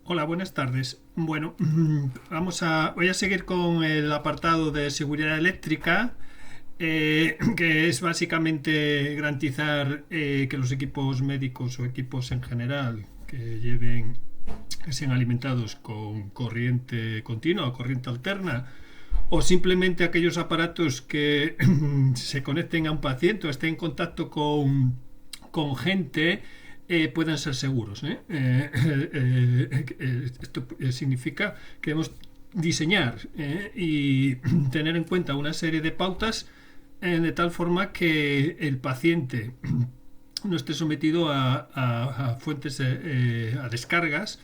Hola, buenas tardes. Bueno, voy a seguir con el apartado de seguridad eléctrica, que es básicamente garantizar que los equipos médicos o equipos en general que sean alimentados con corriente continua o corriente alterna, o simplemente aquellos aparatos que se conecten a un paciente o estén en contacto con gente, puedan ser seguros. Esto significa que debemos diseñar y tener en cuenta una serie de pautas de tal forma que el paciente no esté sometido a fuentes, a descargas,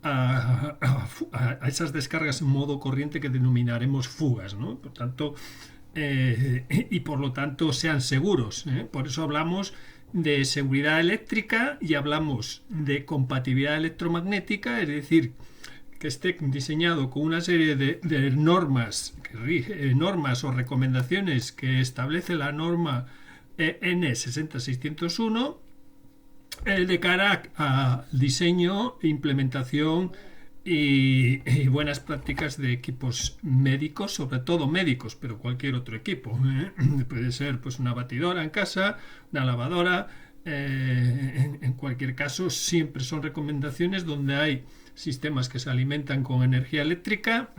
a esas descargas en modo corriente que denominaremos fugas, ¿no? Por tanto, y por lo tanto sean seguros. Por eso hablamos de seguridad eléctrica y hablamos de compatibilidad electromagnética, es decir, que esté diseñado con una serie de normas, normas o recomendaciones que establece la norma N60601, de cara a diseño, implementación y buenas prácticas de equipos médicos, sobre todo médicos, pero cualquier otro equipo. Puede ser pues una batidora en casa, una lavadora. En cualquier caso, siempre son recomendaciones donde hay sistemas que se alimentan con energía eléctrica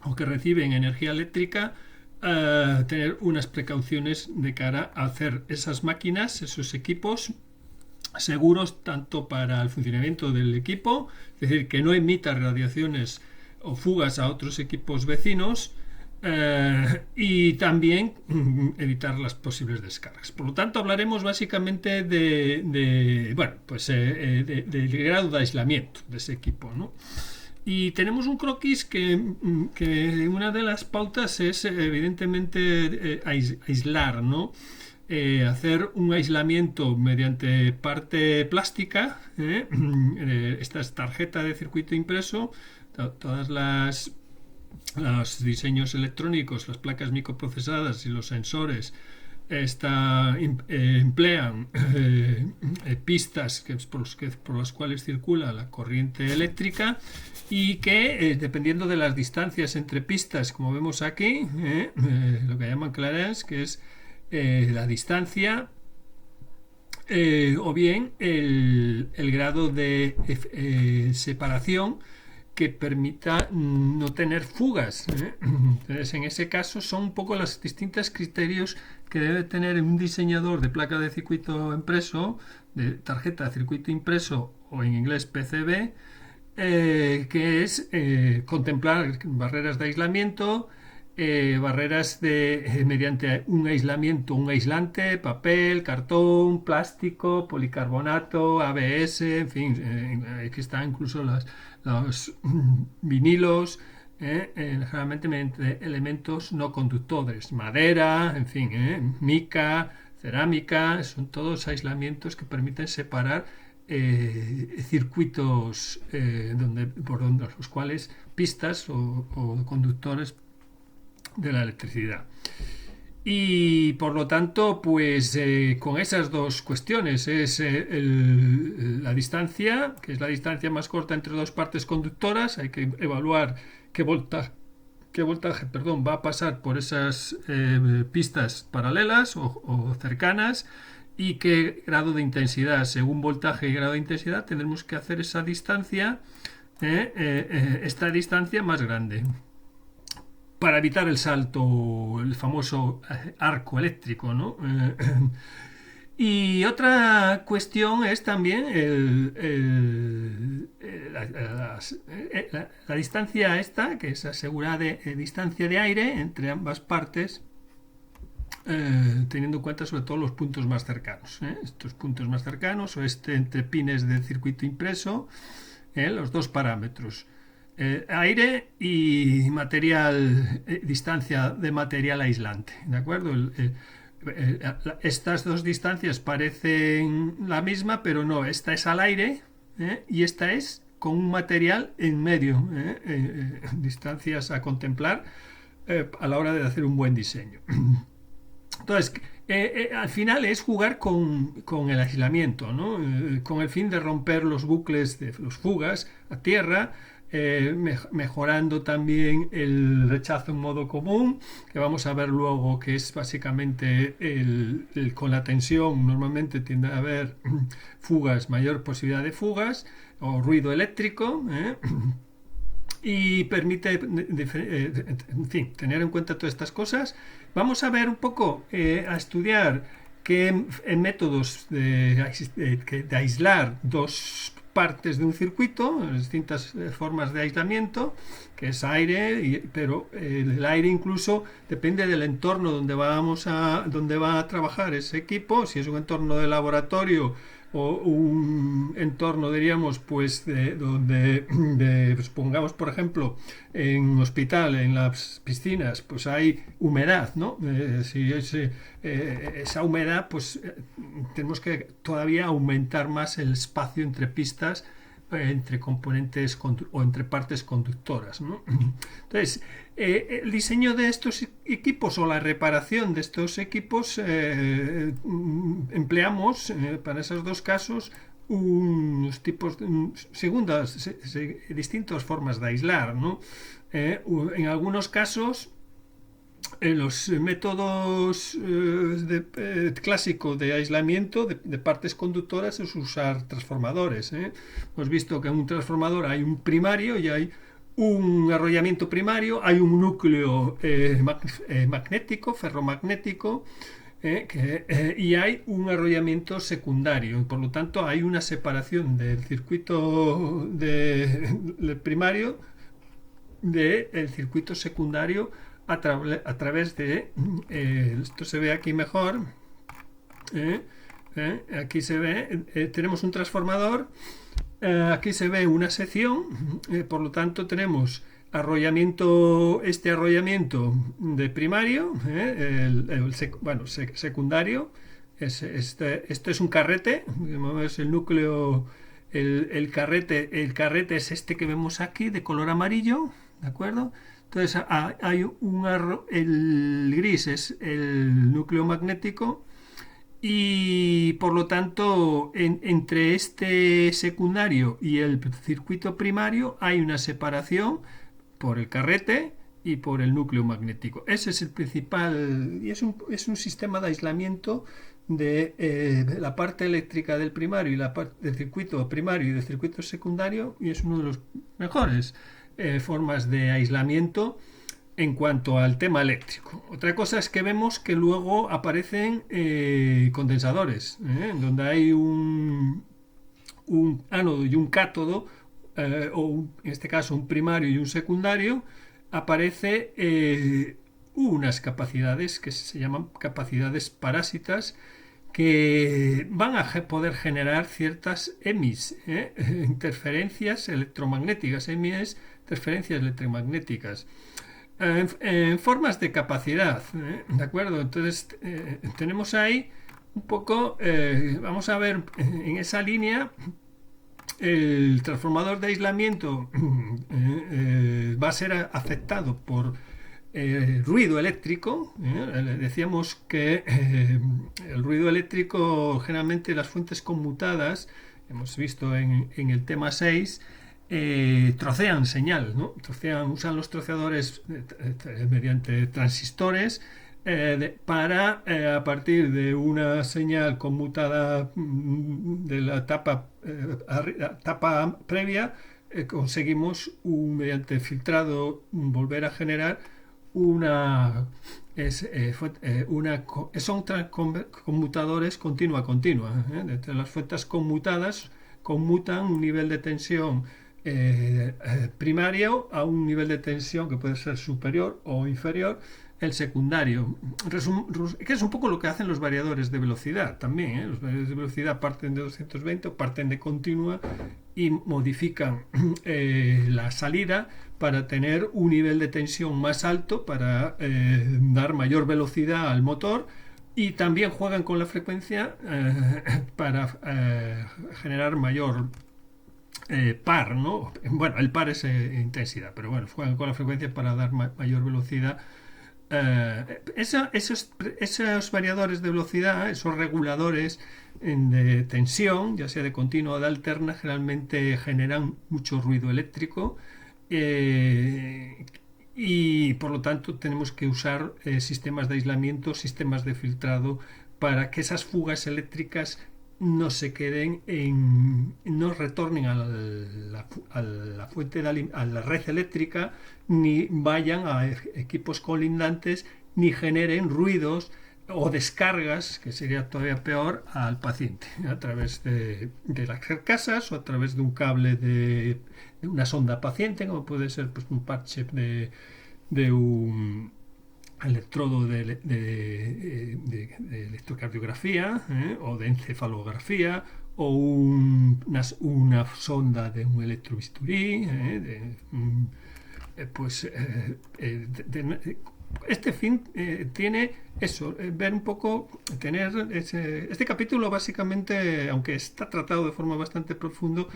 o que reciben energía eléctrica. Tener unas precauciones de cara a hacer esas máquinas, esos equipos seguros tanto para el funcionamiento del equipo, es decir, que no emita radiaciones o fugas a otros equipos vecinos, y también evitar las posibles descargas. Por lo tanto, hablaremos básicamente del grado de aislamiento de ese equipo, ¿no? Y tenemos un croquis que una de las pautas es evidentemente aislar, ¿no? Hacer un aislamiento mediante parte plástica, esta es tarjeta de circuito impreso, todas los diseños electrónicos, las placas microprocesadas y los sensores emplean pistas por las cuales circula la corriente eléctrica, y que dependiendo de las distancias entre pistas, como vemos aquí, lo que llaman clearance, que es la distancia, o bien el grado de separación que permita no tener fugas. Entonces, en ese caso son un poco los distintos criterios que debe tener un diseñador de placa de circuito impreso, de tarjeta de circuito impreso, o en inglés PCB, que es contemplar barreras de aislamiento, barreras mediante un aislante, papel, cartón, plástico, policarbonato, ABS, en fin, aquí están incluso los vinilos, generalmente mediante elementos no conductores, madera, en fin, mica, cerámica, son todos aislamientos que permiten separar circuitos por donde los cuales pistas o conductores de la electricidad. Y por lo tanto, pues con esas dos cuestiones es la distancia, que es la distancia más corta entre dos partes conductoras. Hay que evaluar qué voltaje va a pasar por esas pistas paralelas o cercanas, y qué grado de intensidad. Según voltaje y grado de intensidad tendremos que hacer esa distancia, esta distancia más grande, para evitar el salto, el famoso arco eléctrico, ¿no? Y otra cuestión es también la distancia esta, que es asegurada distancia de aire entre ambas partes, teniendo en cuenta sobre todo los puntos más cercanos. Estos puntos más cercanos, o entre pines del circuito impreso, los dos parámetros. Aire y material, distancia de material aislante, ¿de acuerdo? Estas dos distancias parecen la misma, pero no, esta es al aire, y esta es con un material en medio, distancias a contemplar a la hora de hacer un buen diseño. Entonces, Al final es jugar con el aislamiento, ¿no? Con el fin de romper los bucles de los fugas a tierra, mejorando también el rechazo en modo común, que vamos a ver luego que es básicamente con la tensión normalmente tiende a haber fugas, mayor posibilidad de fugas o ruido eléctrico, y permite, en fin, tener en cuenta todas estas cosas. Vamos a ver un poco, a estudiar qué métodos de aislar dos partes de un circuito, distintas formas de aislamiento, que es aire, pero el aire incluso depende del entorno donde va a trabajar ese equipo. Si es un entorno de laboratorio o un entorno, diríamos, pues supongamos, por ejemplo, en un hospital, en las piscinas, pues hay humedad, ¿no? Si esa humedad, pues tenemos que todavía aumentar más el espacio entre pistas, entre componentes o entre partes conductoras, ¿no? Entonces, el diseño de estos equipos o la reparación de estos equipos, empleamos para esos dos casos unos tipos, distintas formas de aislar, ¿no? En algunos casos, los métodos clásicos de aislamiento de partes conductoras es usar transformadores. Hemos visto que en un transformador hay un primario y hay un arrollamiento primario, hay un núcleo magnético, ferromagnético, y hay un arrollamiento secundario. Por lo tanto, hay una separación del circuito del primario del circuito secundario a través de esto se ve aquí mejor, aquí se ve, tenemos un transformador, aquí se ve una sección, por lo tanto tenemos este arrollamiento de primario, secundario, esto es un carrete, es el núcleo, el carrete es este que vemos aquí de color amarillo, ¿de acuerdo? Entonces hay el gris es el núcleo magnético y por lo tanto entre este secundario y el circuito primario hay una separación por el carrete y por el núcleo magnético. Ese es el principal y es un sistema de aislamiento de la parte eléctrica del primario y la parte del circuito primario y del circuito secundario, y es uno de los mejores formas de aislamiento en cuanto al tema eléctrico. Otra cosa es que vemos que luego aparecen condensadores, donde hay un ánodo y un cátodo, en este caso un primario y un secundario, aparece unas capacidades que se llaman capacidades parásitas, que van a poder generar ciertas EMIs, interferencias electromagnéticas. EMI es interferencias electromagnéticas, en formas de capacidad, ¿de acuerdo? Entonces tenemos ahí un poco, vamos a ver en esa línea, el transformador de aislamiento va a ser afectado por ruido eléctrico. Decíamos que el ruido eléctrico, generalmente las fuentes conmutadas, hemos visto en el tema 6, trocean señal, ¿no? Usan los troceadores mediante transistores para, a partir de una señal conmutada de la etapa previa, conseguimos mediante filtrado volver a generar son conmutadores continua. Entre las fuentes conmutadas conmutan un nivel de tensión primario a un nivel de tensión que puede ser superior o inferior, el secundario, que es un poco lo que hacen los variadores de velocidad también. Los variadores de velocidad parten de 220 o parten de continua y modifican la salida para tener un nivel de tensión más alto, para dar mayor velocidad al motor, y también juegan con la frecuencia para generar mayor par, ¿no? Bueno, el par es intensidad, pero bueno, juegan con la frecuencia para dar mayor velocidad Esos variadores de velocidad, esos reguladores de tensión, ya sea de continua o de alterna, generalmente generan mucho ruido eléctrico, y por lo tanto tenemos que usar sistemas de aislamiento, sistemas de filtrado para que esas fugas eléctricas no se queden no retornen a la fuente a la red eléctrica, ni vayan a equipos colindantes, ni generen ruidos o descargas, que sería todavía peor, al paciente a través de las carcasas o a través de un cable de una sonda paciente, como puede ser pues, un parche de un electrodo de electrocardiografía, o de encefalografía, o una sonda de un electrobisturí, pues este fin tiene eso, ver un poco, tener este capítulo básicamente, aunque está tratado de forma bastante profundo,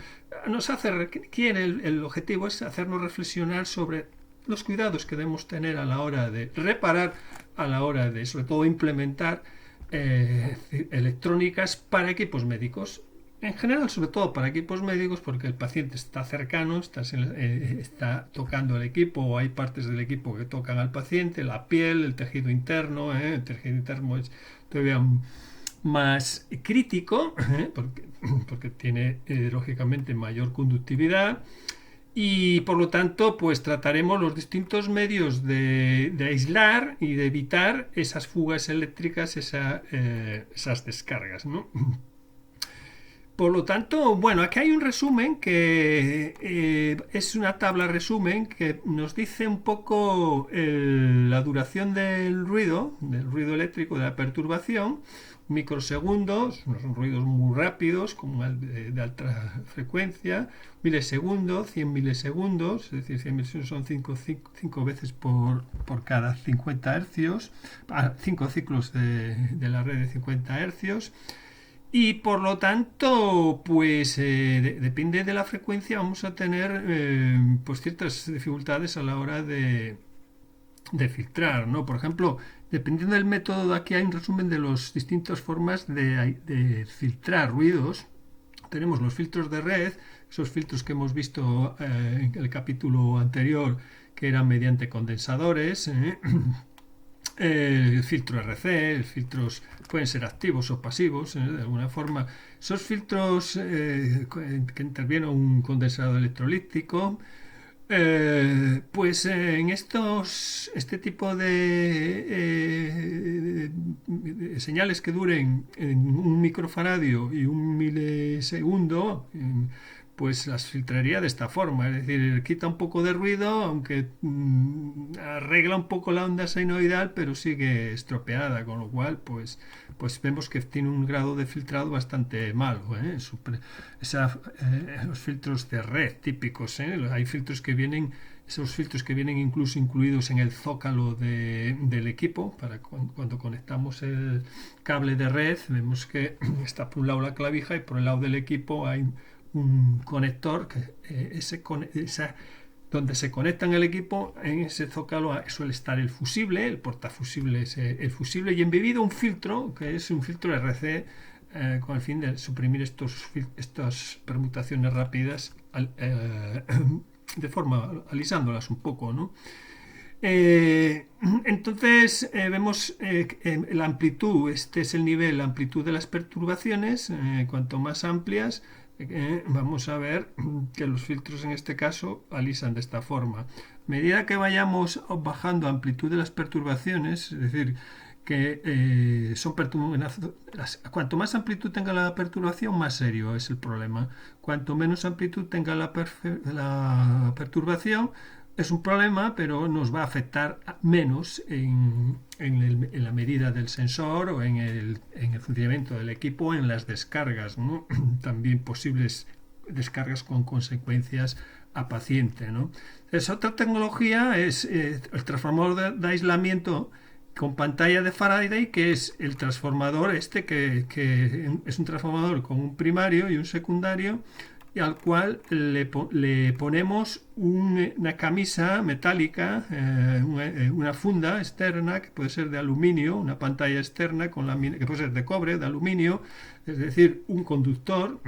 nos hace, el objetivo es hacernos reflexionar sobre los cuidados que debemos tener a la hora de reparar, a la hora de, sobre todo, implementar electrónicas para equipos médicos. En general, sobre todo para equipos médicos, porque el paciente está cercano, está tocando el equipo, o hay partes del equipo que tocan al paciente, la piel, el tejido interno. El tejido interno es todavía más crítico, porque tiene lógicamente mayor conductividad. Y por lo tanto, pues trataremos los distintos medios de aislar y de evitar esas fugas eléctricas, esas descargas, ¿no? Por lo tanto, bueno, aquí hay un resumen que es una tabla resumen que nos dice un poco la duración del ruido eléctrico, de la perturbación, microsegundos, son ruidos muy rápidos, como de alta frecuencia, milisegundos, 100 milisegundos, es decir, 100 milisegundos son 5 veces por cada 50 hercios, 5 ciclos de la red de 50 hercios. Y por lo tanto, pues depende de la frecuencia, vamos a tener pues ciertas dificultades a la hora de filtrar, ¿no? Por ejemplo, dependiendo del método, aquí hay un resumen de las distintas formas de filtrar ruidos. Tenemos los filtros de red, esos filtros que hemos visto en el capítulo anterior, que eran mediante condensadores. El filtro RC, filtros pueden ser activos o pasivos, de alguna forma. Esos filtros que interviene un condensador electrolítico, pues en este tipo de señales que duren en un microfaradio y un milisegundo, pues las filtraría de esta forma, es decir, quita un poco de ruido, aunque arregla un poco la onda sinoidal, pero sigue estropeada, con lo cual pues vemos que tiene un grado de filtrado bastante malo, los filtros de red típicos, hay filtros que vienen, esos filtros que vienen incluso incluidos en el zócalo del equipo, para cuando conectamos el cable de red, vemos que está por un lado la clavija y por el lado del equipo hay un conector que donde se conecta en el equipo, en ese zócalo suele estar el fusible, el portafusible, el fusible, y embebido un filtro que es un filtro RC, con el fin de suprimir estas permutaciones rápidas, de forma alisándolas un poco, ¿no? Entonces vemos la amplitud, este es el nivel, la amplitud de las perturbaciones, cuanto más amplias, vamos a ver que los filtros en este caso alisan de esta forma. A medida que vayamos bajando amplitud de las perturbaciones, es decir, que cuanto más amplitud tenga la perturbación, más serio es el problema. Cuanto menos amplitud tenga la perturbación, es un problema, pero nos va a afectar menos en la medida del sensor, o en el funcionamiento del equipo, en las descargas, ¿no? También posibles descargas con consecuencias a paciente, ¿no? Entonces, otra tecnología es el transformador de aislamiento con pantalla de Faraday, que es el transformador que es un transformador con un primario y un secundario, al cual le ponemos una camisa metálica, una funda externa que puede ser de aluminio, una pantalla externa que puede ser de cobre, de aluminio, es decir, un conductor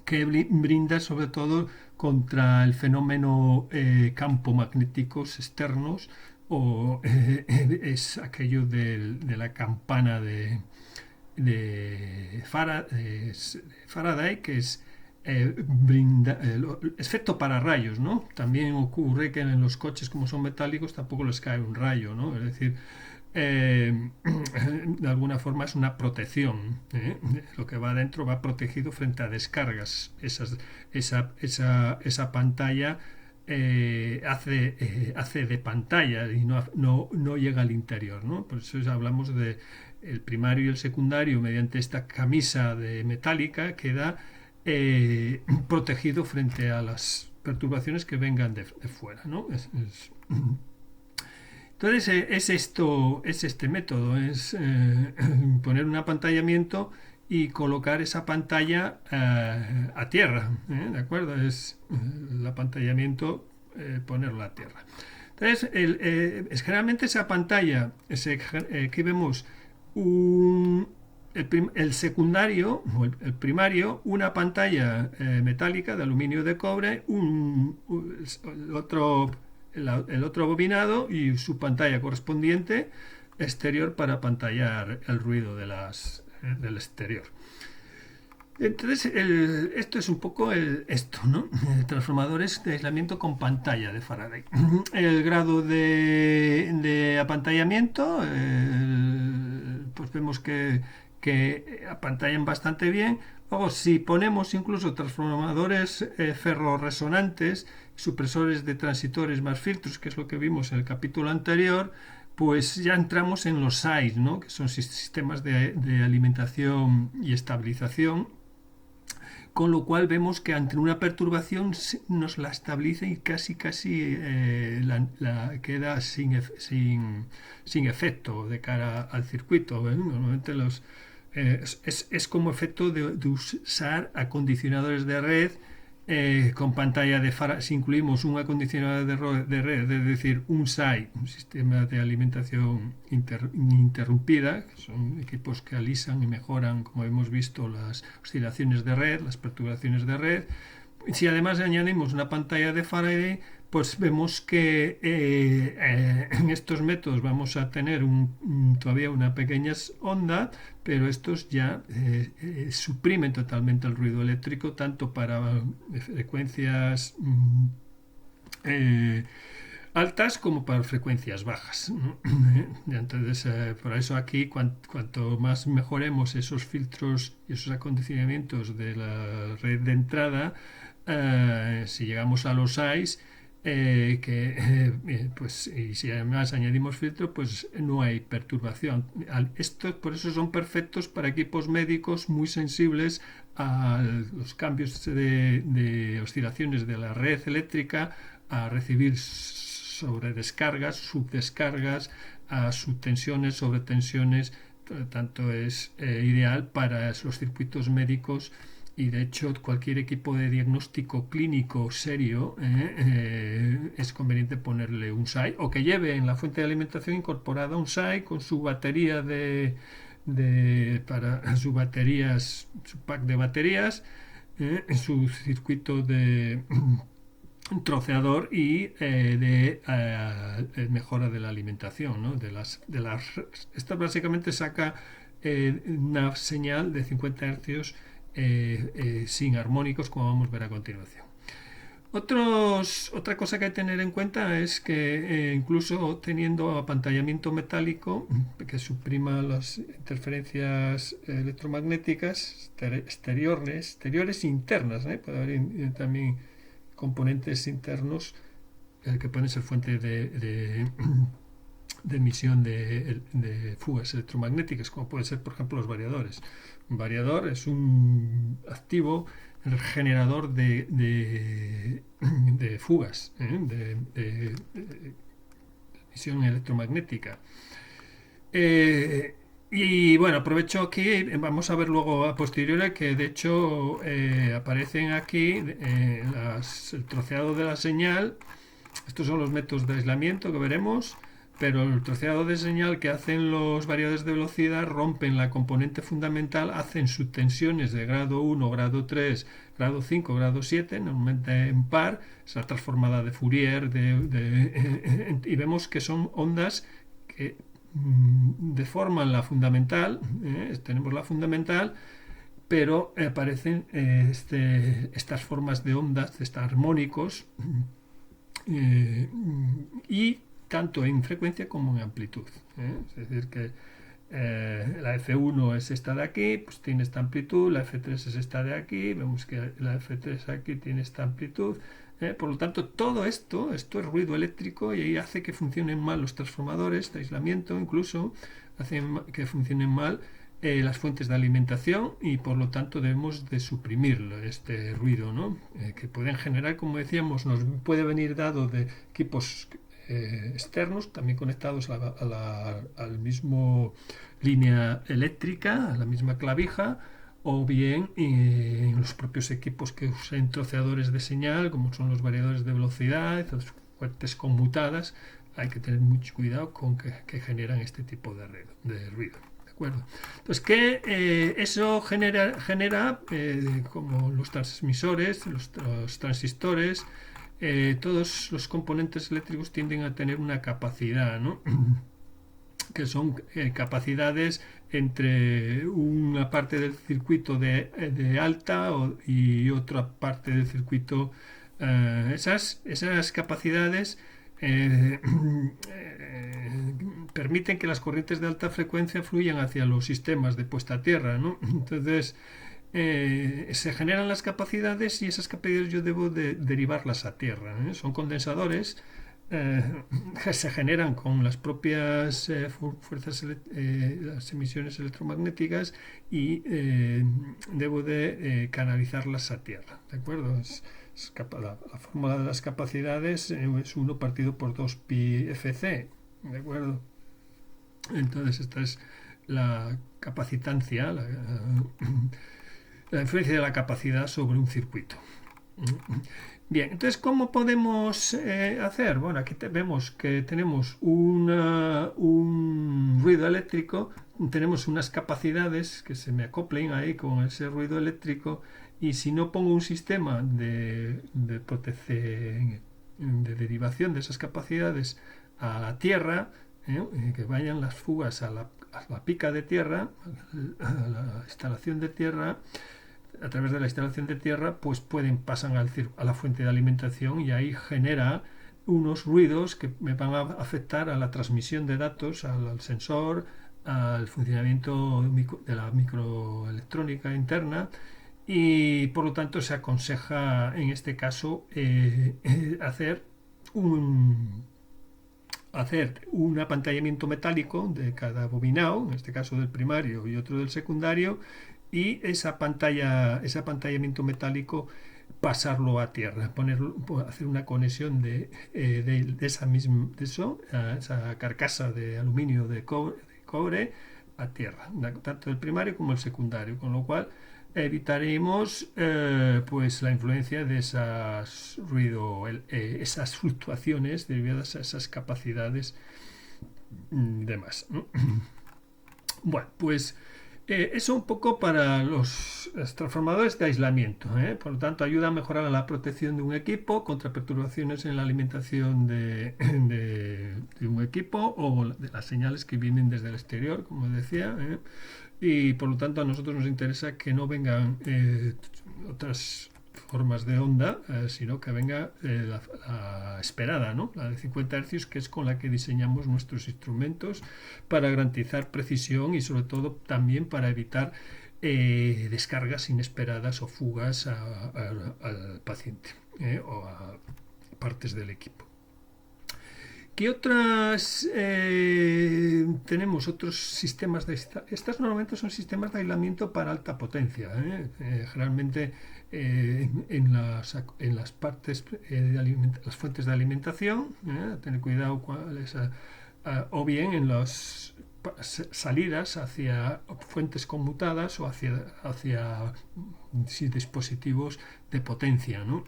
que brinda sobre todo contra el fenómeno campo magnéticos externos, o es aquello de la campana de Faraday, que es efecto para rayos, ¿no? También ocurre que en los coches, como son metálicos, tampoco les cae un rayo, ¿no? Es decir, de alguna forma es una protección, ¿eh? Lo que va adentro va protegido frente a descargas. Esa pantalla hace de pantalla y no llega al interior, ¿no? Por eso hablamos de el primario y el secundario. Mediante esta camisa metálica queda protegido frente a las perturbaciones que vengan de fuera, ¿no? Entonces es este método, es poner un apantallamiento y colocar esa pantalla a tierra, ¿de acuerdo? Es el apantallamiento, ponerlo a tierra. Entonces, generalmente esa pantalla, aquí vemos el secundario, o el primario, una pantalla metálica de aluminio de cobre, el otro bobinado y su pantalla correspondiente exterior para apantallar el ruido del exterior. Entonces, esto es un poco esto, ¿no? Transformadores de aislamiento con pantalla de Faraday. El grado de apantallamiento, pues vemos que apantallan bastante bien. Luego, si ponemos incluso transformadores ferrorresonantes, supresores de transitores más filtros, que es lo que vimos en el capítulo anterior, pues ya entramos en los SAIs, ¿no? Que son sistemas de alimentación y estabilización, con lo cual vemos que ante una perturbación nos la estabiliza y casi la queda sin efecto de cara al circuito. Normalmente es como efecto de usar acondicionadores de red con pantalla de Faraday. Si incluimos un acondicionador de red, es decir, un SAI, un sistema de alimentación ininterrumpida, que son equipos que alisan y mejoran, como hemos visto, las oscilaciones de red, las perturbaciones de red. Si además añadimos una pantalla de Faraday, pues vemos que en estos métodos vamos a tener todavía una pequeña onda, pero estos ya suprimen totalmente el ruido eléctrico, tanto para frecuencias altas como para frecuencias bajas. Entonces, por eso aquí, cuanto más mejoremos esos filtros y esos acondicionamientos de la red de entrada, si llegamos a los SAIs, pues, y si además añadimos filtro, pues no hay perturbación. Estos por eso son perfectos para equipos médicos muy sensibles a los cambios de oscilaciones de la red eléctrica, a recibir sobredescargas, subdescargas, a subtensiones, sobretensiones. Por lo tanto, es ideal para los circuitos médicos. Y de hecho cualquier equipo de diagnóstico clínico serio es conveniente ponerle un SAI, o que lleve en la fuente de alimentación incorporada un SAI con su batería para su pack de baterías, su circuito de troceador y de mejora de la alimentación, ¿no? Esta básicamente saca una señal de 50 Hz sin armónicos, como vamos a ver a continuación. Otra cosa que hay que tener en cuenta es que incluso teniendo apantallamiento metálico que suprima las interferencias electromagnéticas exteriores internas, puede haber también componentes internos que pueden ser fuente de emisión de fugas electromagnéticas, como pueden ser, por ejemplo, los variadores. Un variador es un activo generador de fugas, de emisión electromagnética. Y bueno, aprovecho aquí, vamos a ver luego a posteriori que de hecho aparecen aquí el troceado de la señal. Estos son los métodos de aislamiento que veremos, pero el troceado de señal que hacen los variadores de velocidad rompen la componente fundamental, hacen subtensiones de grado 1, grado 3, grado 5, grado 7, normalmente en par, es la transformada de Fourier, y vemos que son ondas que deforman la fundamental, tenemos la fundamental, pero aparecen estas formas de ondas, estos armónicos, y tanto en frecuencia como en amplitud. Es decir, que la F1 es esta de aquí, pues tiene esta amplitud, la F3 es esta de aquí, vemos que la F3 aquí tiene esta amplitud. Por lo tanto, todo esto es ruido eléctrico y hace que funcionen mal los transformadores de aislamiento, incluso hacen que funcionen mal las fuentes de alimentación, y por lo tanto debemos de suprimir este ruido, ¿no? Que pueden generar, como decíamos, nos puede venir dado de equipos externos, también conectados al mismo línea eléctrica, a la misma clavija, o bien en los propios equipos que usan troceadores de señal, como son los variadores de velocidad, las fuentes conmutadas. Hay que tener mucho cuidado con que generan este tipo de ruido. ¿De acuerdo? Entonces, que eso genera como los transmisores, los transistores, todos los componentes eléctricos tienden a tener una capacidad, ¿no? Que son capacidades entre una parte del circuito de alta y otra parte del circuito. Esas capacidades permiten que las corrientes de alta frecuencia fluyan hacia los sistemas de puesta a tierra, ¿no? Entonces se generan las capacidades, y esas capacidades yo debo de derivarlas a tierra, ¿eh? Son condensadores que se generan con las propias fuerzas, las emisiones electromagnéticas, y debo de canalizarlas a tierra, ¿de acuerdo? La fórmula de las capacidades es 1 partido por 2 pi FC, ¿de acuerdo? Entonces esta es la capacitancia, la influencia de la capacidad sobre un circuito. Bien, entonces, ¿cómo podemos hacer? Bueno, aquí vemos que tenemos un ruido eléctrico, tenemos unas capacidades que se me acoplen ahí con ese ruido eléctrico, y si no pongo un sistema de protección, de derivación de esas capacidades a la tierra, que vayan las fugas a la pica de tierra, a la instalación de tierra, a través de la instalación de tierra, pues pasan a la fuente de alimentación, y ahí genera unos ruidos que me van a afectar a la transmisión de datos al sensor, al funcionamiento de la microelectrónica interna, y por lo tanto se aconseja en este caso hacer un apantallamiento metálico de cada bobinado, en este caso del primario y otro del secundario, y ese apantallamiento metálico pasarlo a tierra, hacer una conexión de esa carcasa de aluminio de cobre a tierra, tanto el primario como el secundario, con lo cual evitaremos pues la influencia de esas fluctuaciones derivadas a esas capacidades demás, ¿no? Bueno, pues eso un poco para los transformadores de aislamiento, ¿eh? Por lo tanto, ayuda a mejorar la protección de un equipo contra perturbaciones en la alimentación de un equipo, o de las señales que vienen desde el exterior, como decía, ¿eh? Y por lo tanto a nosotros nos interesa que no vengan otras formas de onda, sino que venga la esperada, ¿no? La de 50 Hz, que es con la que diseñamos nuestros instrumentos para garantizar precisión, y sobre todo también para evitar descargas inesperadas o fugas al paciente o a partes del equipo. ¿Qué otras tenemos? Otros sistemas estas normalmente son sistemas de aislamiento para alta potencia, generalmente en las partes las fuentes de alimentación, tener cuidado cuáles, o bien en los salidas hacia fuentes conmutadas o hacia dispositivos de potencia, ¿no?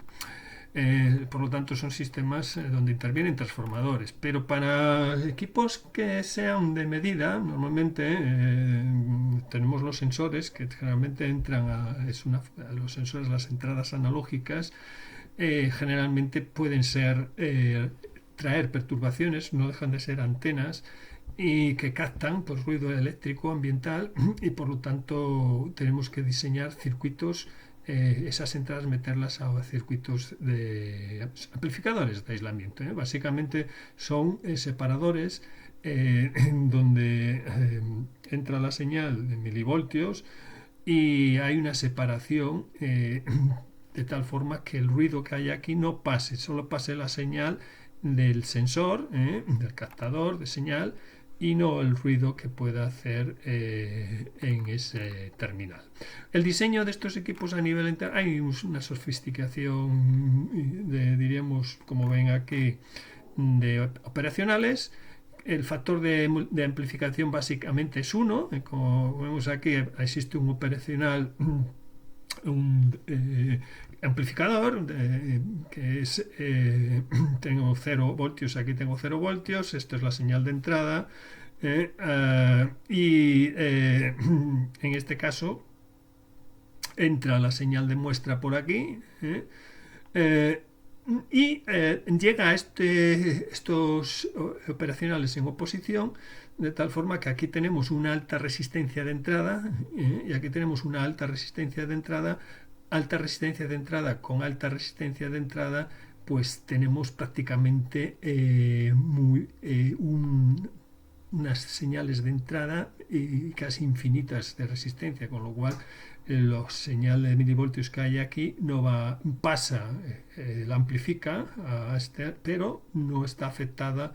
Por lo tanto son sistemas donde intervienen transformadores, pero para equipos que sean de medida, normalmente tenemos los sensores que generalmente entran a los sensores, las entradas analógicas, generalmente pueden ser traer perturbaciones, no dejan de ser antenas y que captan pues, ruido eléctrico ambiental, y por lo tanto tenemos que diseñar circuitos, esas entradas meterlas a circuitos de amplificadores de aislamiento. Básicamente son separadores donde entra la señal de milivoltios y hay una separación de tal forma que el ruido que hay aquí no pase, solo pase la señal del sensor, del captador de señal, y no el ruido que pueda hacer en ese terminal. El diseño de estos equipos a nivel interno, hay una sofisticación diríamos, como ven aquí, de operacionales. El factor de amplificación básicamente es 1, como vemos aquí existe un operacional, un amplificador que es tengo 0 voltios, aquí tengo 0 voltios, esto es la señal de entrada, y en este caso entra la señal de muestra por aquí, y llega a estos operacionales en oposición, de tal forma que aquí tenemos una alta resistencia de entrada, y aquí tenemos una alta resistencia de entrada con alta resistencia de entrada, pues tenemos prácticamente unas señales de entrada casi infinitas de resistencia, con lo cual los señales de milivoltios que hay aquí la amplifica pero no está afectada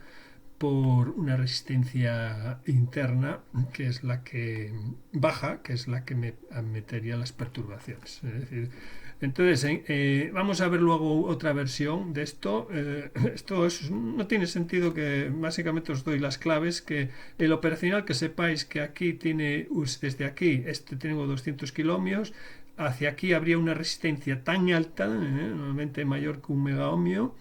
por una resistencia interna que es la que baja, que es la que me metería las perturbaciones. Es decir, entonces vamos a ver luego otra versión de esto. Esto no tiene sentido, que básicamente os doy las claves, que el operacional, que sepáis que aquí tiene, desde aquí tengo 200 kiloohmios, hacia aquí habría una resistencia tan alta, normalmente mayor que 1 megaohmio,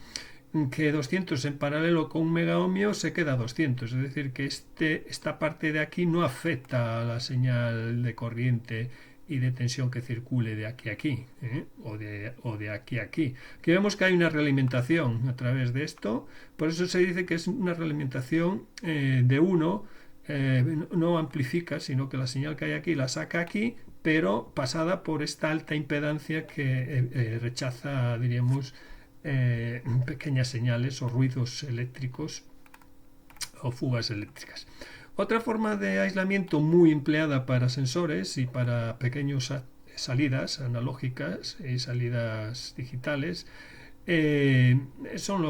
que 200 en paralelo con 1 megaohmio se queda 200, es decir que esta parte de aquí no afecta a la señal de corriente y de tensión que circule de aquí a aquí, o de aquí a aquí. Aquí vemos que hay una realimentación a través de esto, por eso se dice que es una realimentación de 1, no amplifica, sino que la señal que hay aquí la saca aquí, pero pasada por esta alta impedancia que rechaza, diríamos, pequeñas señales o ruidos eléctricos o fugas eléctricas. Otra forma de aislamiento muy empleada para sensores y para pequeñas salidas analógicas y salidas digitales son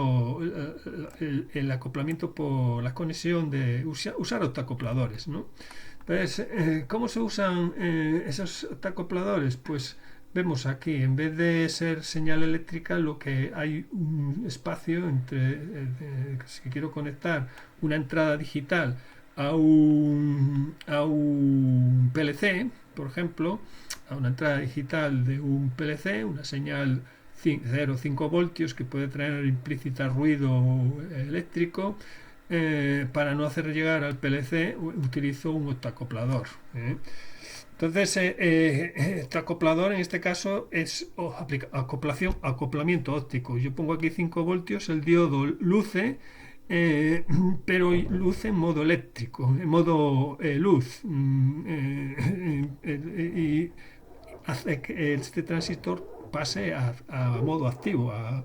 el acoplamiento por la conexión de usar octacopladores, ¿no? Entonces, ¿cómo se usan esos octacopladores? Pues vemos aquí, en vez de ser señal eléctrica, lo que hay un espacio entre, si quiero conectar una entrada digital a un PLC, por ejemplo, a una entrada digital de un PLC, una señal 0,5 voltios que puede traer implícita ruido eléctrico, para no hacer llegar al PLC utilizo un octacoplador. Entonces, este acoplador en este caso es acoplamiento óptico. Yo pongo aquí 5 voltios, el diodo luce, pero luce en modo eléctrico, en modo luz, y hace que este transistor pase a modo activo, a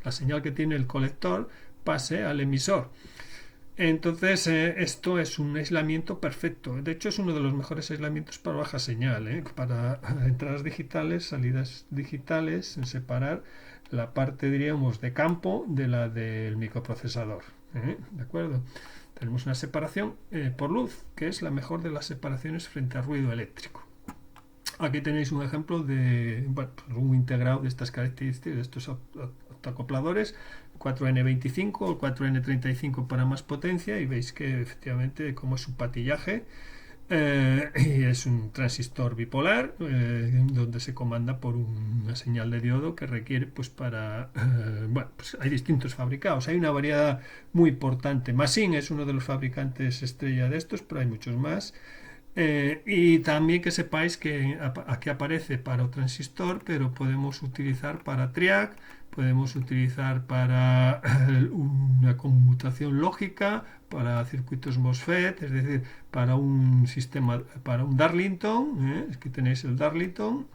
la señal que tiene el colector pase al emisor. Entonces esto es un aislamiento perfecto. De hecho es uno de los mejores aislamientos para baja señal, para entradas digitales, salidas digitales, en separar la parte, diríamos, de campo de la del microprocesador. ¿De acuerdo? Tenemos una separación por luz, que es la mejor de las separaciones frente a ruido eléctrico. Aquí tenéis un ejemplo de un integrado de estas características, de estos octacopladores, 4N25 o 4N35 para más potencia, y veis que efectivamente como es un patillaje, y es un transistor bipolar donde se comanda por una señal de diodo que requiere pues para bueno, pues hay distintos fabricados, hay una variedad muy importante. Masin es uno de los fabricantes estrella de estos, pero hay muchos más. Y también que sepáis que aquí aparece para transistor, pero podemos utilizar para triac, podemos utilizar para una conmutación lógica, para circuitos MOSFET, es decir, para un sistema, para un Darlington, aquí tenéis el Darlington.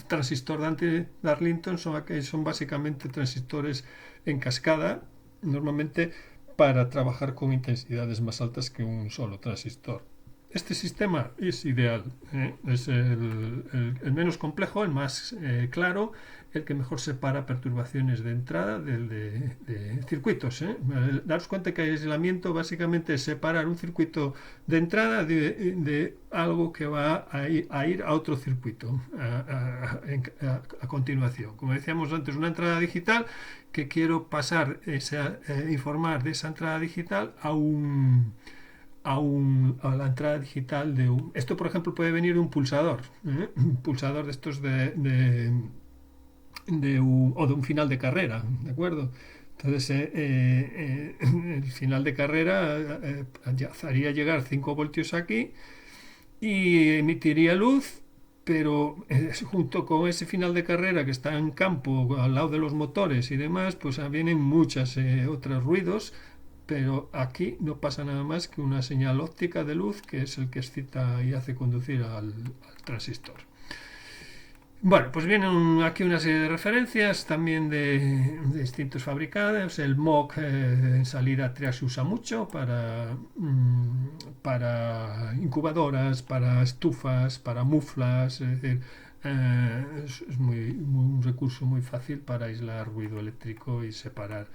Transistor de Darlington son básicamente transistores en cascada, normalmente para trabajar con intensidades más altas que un solo transistor. Este sistema es ideal, es el menos complejo, el más claro, el que mejor separa perturbaciones de entrada de circuitos. Daros cuenta que el aislamiento básicamente es separar un circuito de entrada de algo que va a ir a otro circuito a continuación. Como decíamos antes, una entrada digital que quiero pasar, informar de esa entrada digital a la entrada digital de un... Esto, por ejemplo, puede venir de un pulsador, un pulsador de estos o de un final de carrera, ¿de acuerdo? Entonces, el final de carrera haría llegar 5 voltios aquí y emitiría luz, pero junto con ese final de carrera que está en campo al lado de los motores y demás, pues vienen muchos otros ruidos, pero aquí no pasa nada más que una señal óptica de luz que es el que excita y hace conducir al transistor. Bueno, pues vienen aquí una serie de referencias también de distintos fabricantes. El MOC en salida triac se usa mucho para incubadoras, para estufas, para muflas, es decir, es un recurso muy fácil para aislar ruido eléctrico y separar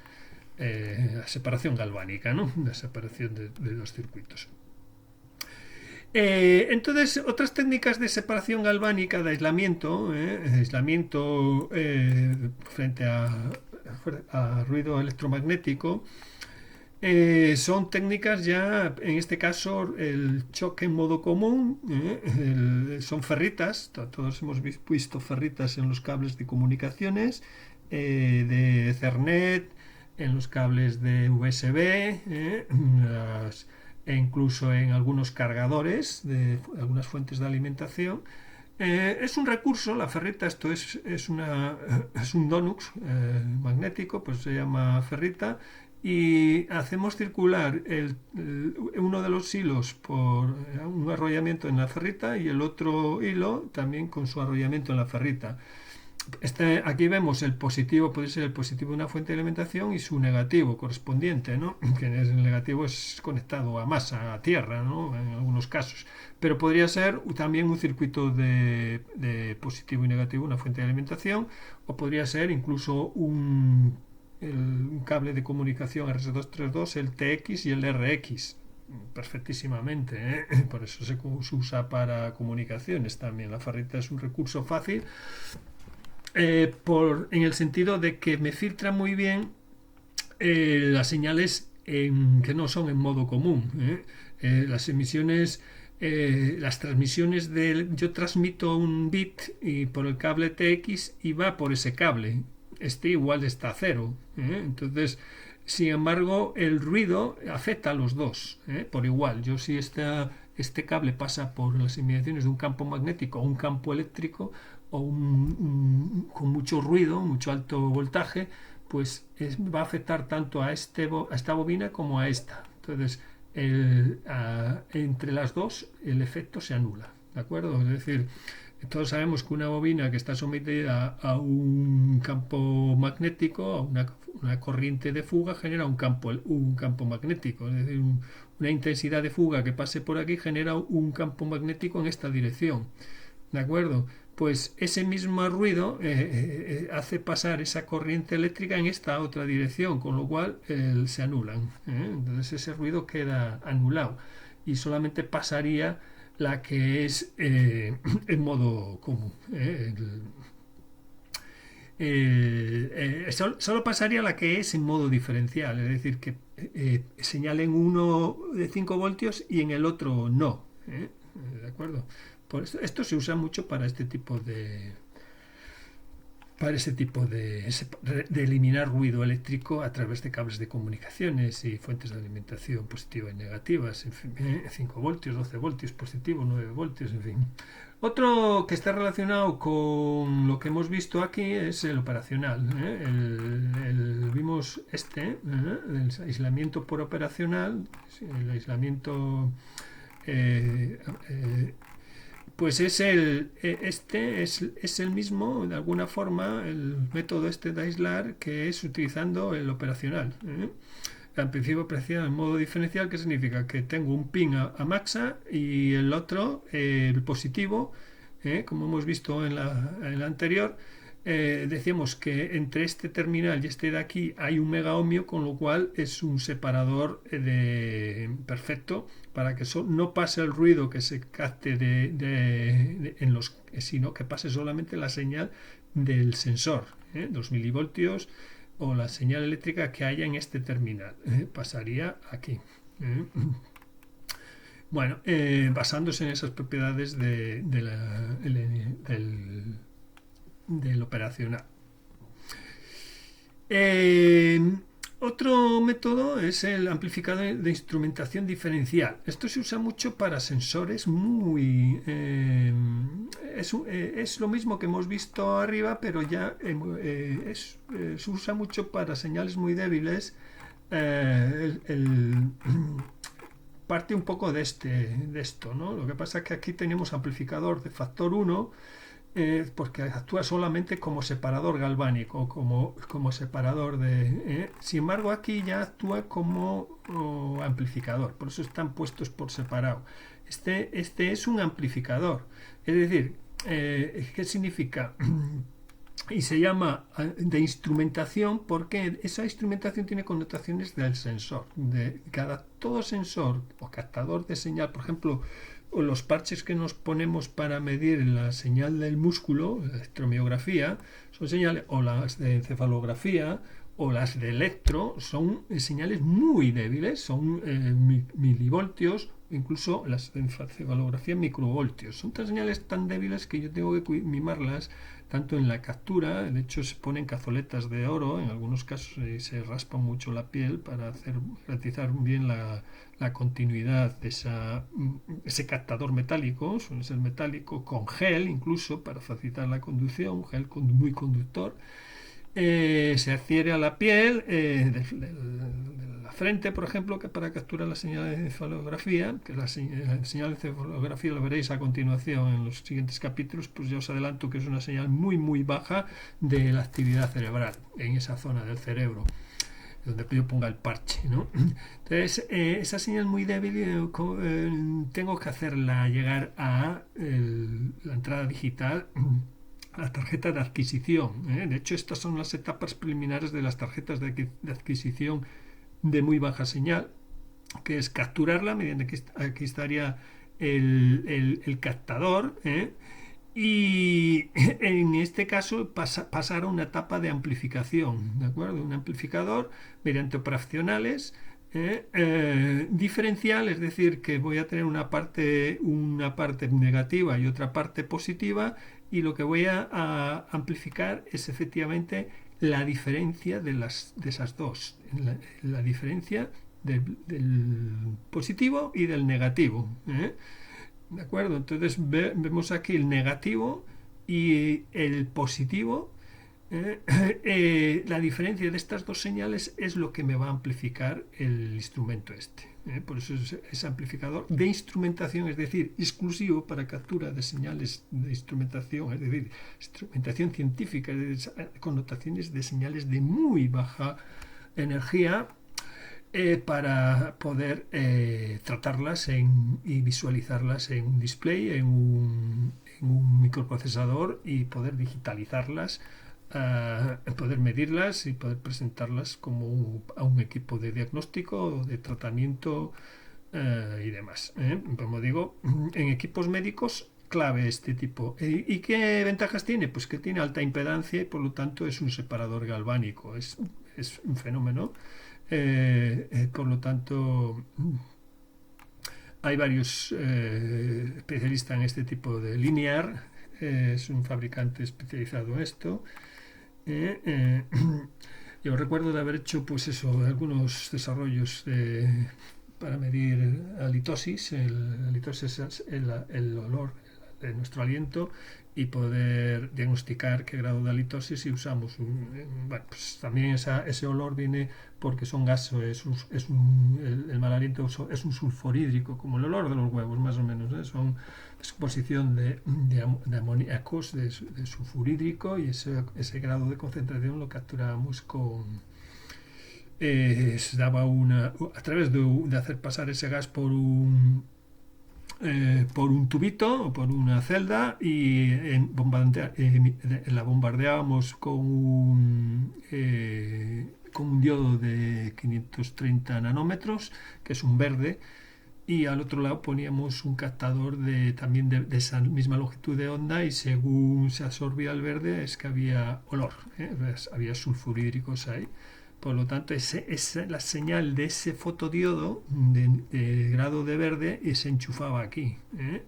la separación galvánica, ¿no? La separación de los circuitos. Entonces, otras técnicas de separación galvánica, de aislamiento, frente a ruido electromagnético, son técnicas ya, en este caso, el choque en modo común, son ferritas, todos hemos visto ferritas en los cables de comunicaciones, de Ethernet, en los cables de USB, e incluso en algunos cargadores de algunas fuentes de alimentación. Es un recurso, la ferrita, esto es un donux magnético, pues se llama ferrita, y hacemos circular uno de los hilos por un arrollamiento en la ferrita y el otro hilo también con su arrollamiento en la ferrita. Aquí vemos el positivo, puede ser el positivo de una fuente de alimentación y su negativo correspondiente, ¿no? Que el negativo es conectado a masa, a tierra, ¿no? En algunos casos, pero podría ser también un circuito de positivo y negativo, una fuente de alimentación, o podría ser incluso un cable de comunicación RS232, el TX y el RX, perfectísimamente, por eso se usa para comunicaciones también. La ferrita es un recurso fácil, en el sentido de que me filtra muy bien las señales que no son en modo común. Las emisiones, las transmisiones yo transmito un bit y por el cable TX y va por ese cable. Este igual está a cero. Entonces, sin embargo, el ruido afecta a los dos por igual. Yo si este cable pasa por las inmediaciones de un campo magnético o un campo eléctrico, o con mucho ruido, mucho alto voltaje, pues va a afectar tanto a esta bobina como a esta. Entonces, entre las dos el efecto se anula, ¿de acuerdo? Es decir, todos sabemos que una bobina que está sometida a un campo magnético, a una corriente de fuga, genera un campo magnético. Es decir, una intensidad de fuga que pase por aquí genera un campo magnético en esta dirección, ¿de acuerdo? Pues ese mismo ruido hace pasar esa corriente eléctrica en esta otra dirección, con lo cual se anulan. Entonces ese ruido queda anulado y solamente pasaría la que es en modo común. Solo pasaría la que es en modo diferencial, es decir, que señal en uno de 5 voltios y en el otro no. ¿De acuerdo? Por esto se usa mucho para este tipo de de eliminar ruido eléctrico a través de cables de comunicaciones y fuentes de alimentación positivas y negativas, en fin, 5 voltios, 12 voltios positivo, 9 voltios, en fin. Otro que está relacionado con lo que hemos visto aquí es el operacional. Vimos el aislamiento por operacional, el aislamiento pues es el mismo, de alguna forma, el método de aislar, que es utilizando el operacional. Amplifico operacional en modo diferencial, que significa que tengo un pin a maxa y el otro, el positivo, como hemos visto en la anterior, decíamos que entre este terminal y este de aquí hay un mega ohmio, con lo cual es un separador perfecto para que no pase el ruido que se capte sino que pase solamente la señal del sensor, 2 milivoltios, o la señal eléctrica que haya en este terminal, pasaría aquí. Bueno, basándose en esas propiedades del operacional. Otro método es el amplificador de instrumentación diferencial. Esto se usa mucho para sensores muy... es lo mismo que hemos visto arriba, pero ya se usa mucho para señales muy débiles. Parte un poco de esto, ¿no? Lo que pasa es que aquí tenemos amplificador de factor 1, porque actúa solamente como separador galvánico, como separador sin embargo aquí ya actúa como amplificador, por eso están puestos por separado. Este es un amplificador, es decir, ¿qué significa? Y se llama de instrumentación porque esa instrumentación tiene connotaciones del sensor. Todo sensor o captador de señal, por ejemplo, o los parches que nos ponemos para medir la señal del músculo, la electromiografía, son señales, o las de encefalografía, o las de electro, son señales muy débiles, son milivoltios, incluso las de encefalografía microvoltios. Son señales tan débiles que yo tengo que mimarlas tanto en la captura, de hecho se ponen cazoletas de oro, en algunos casos se raspa mucho la piel para garantizar bien la continuidad de ese captador metálico, suele ser metálico, con gel incluso para facilitar la conducción, un gel muy conductor. Se adhiere a la piel de la frente, por ejemplo, que para capturar la señal de encefalografía, que la señal de encefalografía lo veréis a continuación en los siguientes capítulos, pues ya os adelanto que es una señal muy baja de la actividad cerebral en esa zona del cerebro donde yo ponga el parche, ¿no? Entonces, esa señal muy débil tengo que hacerla llegar a la entrada digital, la tarjeta de adquisición. De hecho, estas son las etapas preliminares de las tarjetas de adquisición de muy baja señal, que es capturarla, mediante que aquí estaría el captador, y en este caso pasar a una etapa de amplificación, ¿de acuerdo? Un amplificador mediante operacionales diferencial, es decir, que voy a tener una parte negativa y otra parte positiva, y lo que voy a amplificar es efectivamente la diferencia de esas dos, la diferencia del positivo y del negativo, ¿de acuerdo? Entonces vemos aquí el negativo y el positivo. La diferencia de estas dos señales es lo que me va a amplificar el instrumento por eso es amplificador de instrumentación, es decir, exclusivo para captura de señales de instrumentación, es decir, instrumentación científica, connotaciones de señales de muy baja energía, para poder tratarlas y visualizarlas en un display, en un microprocesador, y poder digitalizarlas, poder medirlas y poder presentarlas a un equipo de diagnóstico, de tratamiento y demás. Como digo, en equipos médicos clave este tipo. ¿Y qué ventajas tiene? Pues que tiene alta impedancia y por lo tanto es un separador galvánico. Es un fenómeno. Por lo tanto, hay varios especialistas en este tipo de linear. Es un fabricante especializado en esto. Yo recuerdo de haber hecho, pues eso, algunos desarrollos para medir halitosis. La halitosis es el olor de nuestro aliento y poder diagnosticar qué grado de halitosis y usamos bueno, pues también ese olor viene porque son gases, el mal aliento es un sulfurhídrico, como el olor de los huevos más o menos, ¿eh? Son descomposición de amoníacos, de sulfurhídrico, y ese grado de concentración lo capturamos se daba a través de hacer pasar ese gas por un tubito o por una celda y la bombardeábamos con un diodo de 530 nanómetros, que es un verde, y al otro lado poníamos un captador también de esa misma longitud de onda, y según se absorbía el verde es que había olor, había sulfurhídricos ahí. Por lo tanto, la señal de ese fotodiodo de grado de verde y se enchufaba aquí,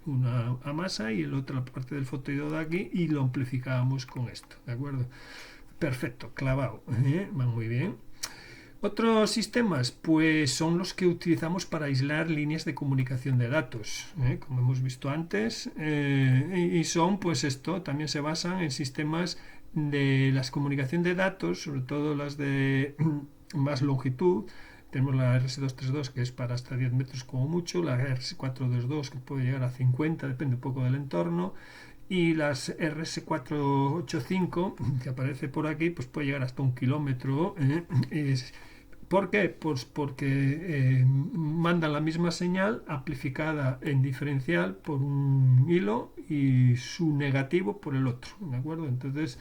una masa y la otra parte del fotodiodo aquí, y lo amplificábamos con esto, ¿de acuerdo? Perfecto, clavado, va muy bien. Otros sistemas, pues son los que utilizamos para aislar líneas de comunicación de datos, como hemos visto antes, y son, pues esto, también se basan en sistemas de las comunicación de datos, sobre todo las de más longitud. Tenemos la RS232, que es para hasta 10 metros como mucho, la RS422, que puede llegar a 50, depende un poco del entorno, y las RS485, que aparece por aquí, pues puede llegar hasta 1 kilómetro. ¿Por qué? Pues porque mandan la misma señal amplificada en diferencial por un hilo y su negativo por el otro, ¿de acuerdo? Entonces,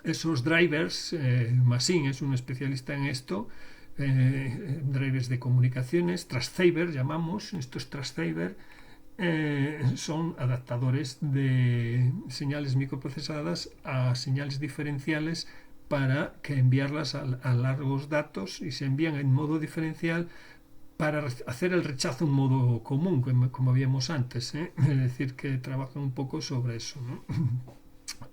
esos drivers, Masin es un especialista en esto, drivers de comunicaciones, transceiver llamamos, estos transceiver son adaptadores de señales microprocesadas a señales diferenciales para que enviarlas a largos datos, y se envían en modo diferencial para hacer el rechazo en modo común, como habíamos antes, es decir, que trabajan un poco sobre eso, ¿no?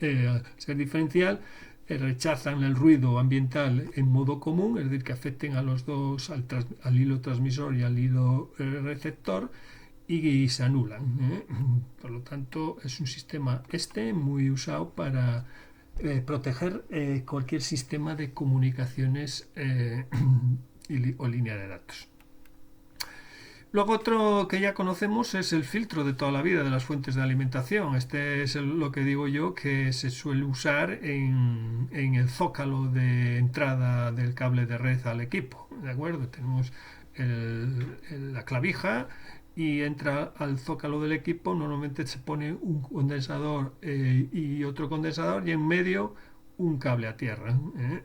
Al ser diferencial, rechazan el ruido ambiental en modo común, es decir, que afecten a los dos, al hilo transmisor y al hilo receptor, y se anulan, Por lo tanto, es un sistema muy usado para proteger cualquier sistema de comunicaciones o línea de datos. Luego, otro que ya conocemos es el filtro de toda la vida de las fuentes de alimentación. Este es lo que digo yo, que se suele usar en el zócalo de entrada del cable de red al equipo, ¿de acuerdo? Tenemos la clavija y entra al zócalo del equipo. Normalmente se pone un condensador y otro condensador, y en medio un cable a tierra,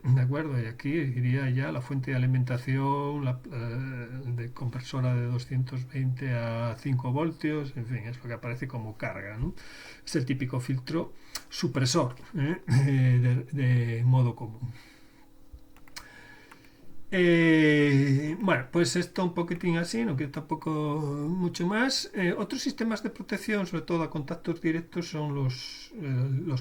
¿de acuerdo? Y aquí iría ya la fuente de alimentación, de conversora de 220 a 5 voltios, en fin, es lo que aparece como carga, ¿no? Es el típico filtro supresor, de modo común. Bueno, pues esto un poquitín así, no quiero tampoco mucho más. Otros sistemas de protección, sobre todo a contactos directos, son los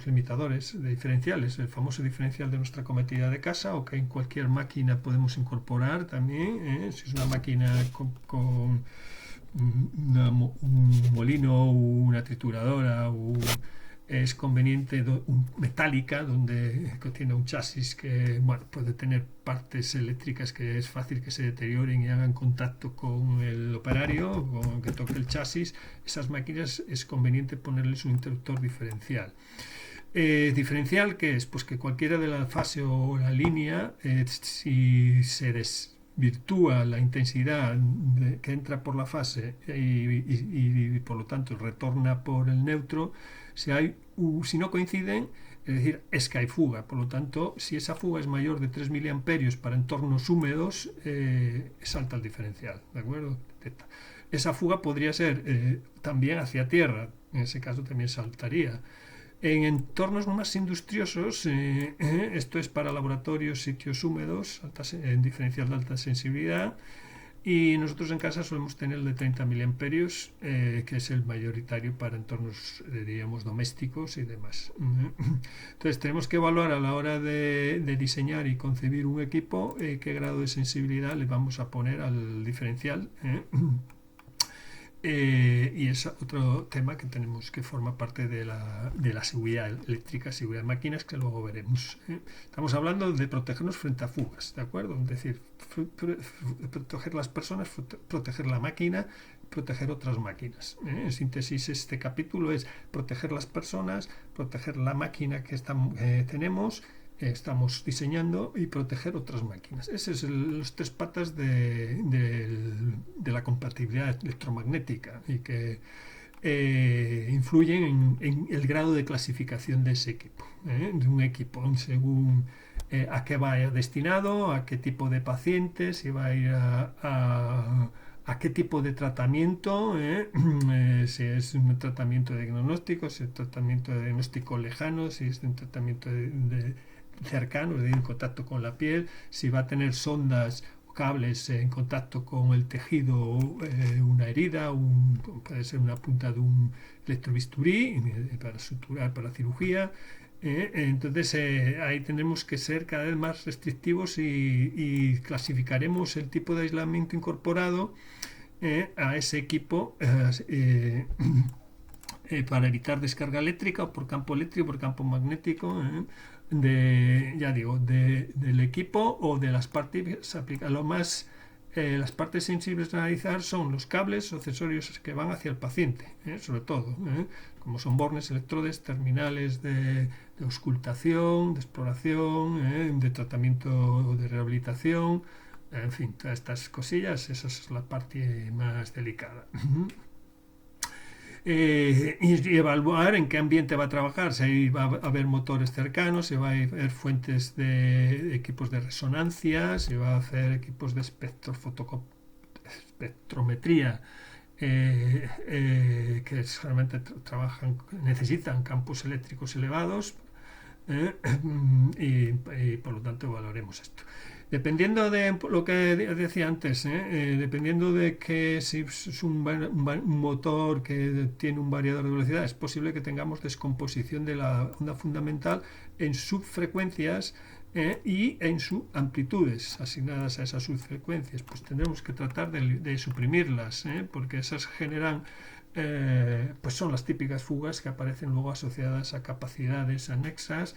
limitadores de diferenciales, el famoso diferencial de nuestra cometida de casa, o que en cualquier máquina podemos incorporar también, si es una máquina con un molino, una trituradora, es conveniente metálica, que tiene un chasis que, bueno, puede tener partes eléctricas que es fácil que se deterioren y hagan contacto con el operario, con que toque el chasis. Esas máquinas es conveniente ponerles un interruptor diferencial. ¿Diferencial qué es? Pues que cualquiera de la fase o la línea, si se desvirtúa la intensidad que entra por la fase y por lo tanto retorna por el neutro, si no coinciden, es decir, es que hay fuga. Por lo tanto, si esa fuga es mayor de 3 miliamperios para entornos húmedos, salta el diferencial, ¿de acuerdo? esa fuga podría ser también hacia tierra, en ese caso también saltaría. En entornos más industriosos, esto es para laboratorios, sitios húmedos, en diferencial de alta sensibilidad, y nosotros en casa solemos tener el de 30 miliamperios, que es el mayoritario para entornos, diríamos, domésticos y demás. Entonces tenemos que evaluar a la hora de diseñar y concebir un equipo qué grado de sensibilidad le vamos a poner al diferencial. Y es otro tema que tenemos que forma parte de la seguridad eléctrica, seguridad de máquinas, que luego veremos. Estamos hablando de protegernos frente a fugas, ¿de acuerdo? Es decir, proteger las personas, proteger la máquina, proteger otras máquinas. En síntesis, este capítulo es proteger las personas, proteger la máquina que estamos diseñando y proteger otras máquinas. Esas son las tres patas de la compatibilidad electromagnética y que influyen en el grado de clasificación de ese equipo, de un equipo según a qué va destinado, a qué tipo de pacientes, si va a ir a qué tipo de tratamiento, si es un tratamiento de diagnóstico, si es un tratamiento de diagnóstico lejano, si es un tratamiento de cercano, en contacto con la piel, si va a tener sondas o cables en contacto con el tejido, una herida, puede ser una punta de un electrobisturí para suturar, para cirugía. Entonces ahí tendremos que ser cada vez más restrictivos y clasificaremos el tipo de aislamiento incorporado a ese equipo para evitar descarga eléctrica o por campo eléctrico, por campo magnético, del equipo o de las partes aplicadas. Las partes sensibles a analizar son los cables o accesorios que van hacia el paciente, sobre todo, como son bornes, electrodes, terminales de auscultación, de exploración, de tratamiento de rehabilitación, en fin, todas estas cosillas, esa es la parte más delicada. Y evaluar en qué ambiente va a trabajar, si va a haber motores cercanos, si va a haber fuentes de equipos de resonancia, si va a hacer equipos de espectrometría que realmente necesitan campos eléctricos elevados, y por lo tanto evaluaremos esto. Dependiendo de lo que decía antes, dependiendo de que si es un motor que tiene un variador de velocidad, es posible que tengamos descomposición de la onda fundamental en subfrecuencias y en subamplitudes asignadas a esas subfrecuencias. Pues tendremos que tratar de suprimirlas, porque esas generan, pues son las típicas fugas que aparecen luego asociadas a capacidades anexas,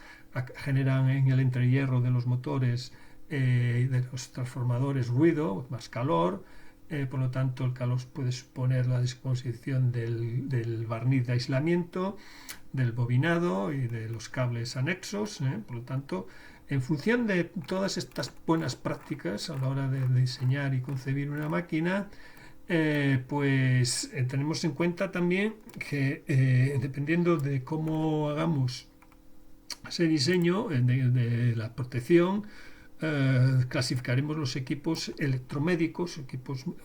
generan en el entrehierro de los motores, de los transformadores, ruido, más calor, por lo tanto el calor puede suponer la descomposición del barniz de aislamiento, del bobinado y de los cables anexos, por lo tanto, en función de todas estas buenas prácticas a la hora de diseñar y concebir una máquina, tenemos en cuenta también que dependiendo de cómo hagamos ese diseño de la protección, clasificaremos los equipos electromédicos,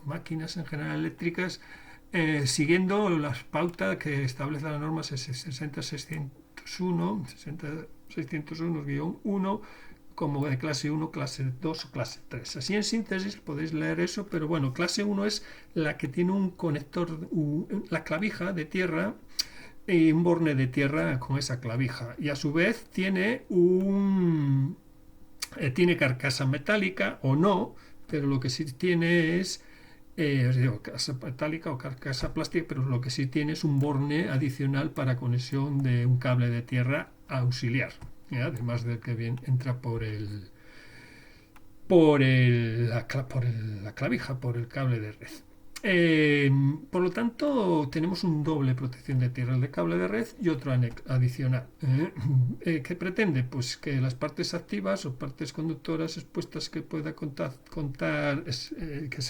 máquinas en general eléctricas, siguiendo las pautas que establece la norma 60601-1 como de clase 1, clase 2 o clase 3. Así en síntesis podéis leer eso, pero bueno, clase 1 es la que tiene un conector, la clavija de tierra y un borne de tierra con esa clavija, y a su vez tiene tiene carcasa metálica o no, pero lo que sí tiene es carcasa metálica o carcasa plástica, pero lo que sí tiene es un borne adicional para conexión de un cable de tierra auxiliar, además del que entra por la clavija, por el cable de red. Por lo tanto, tenemos un doble protección de tierra, el de cable de red y otro adicional. ¿Qué pretende? Pues que las partes activas o partes conductoras expuestas que pueda que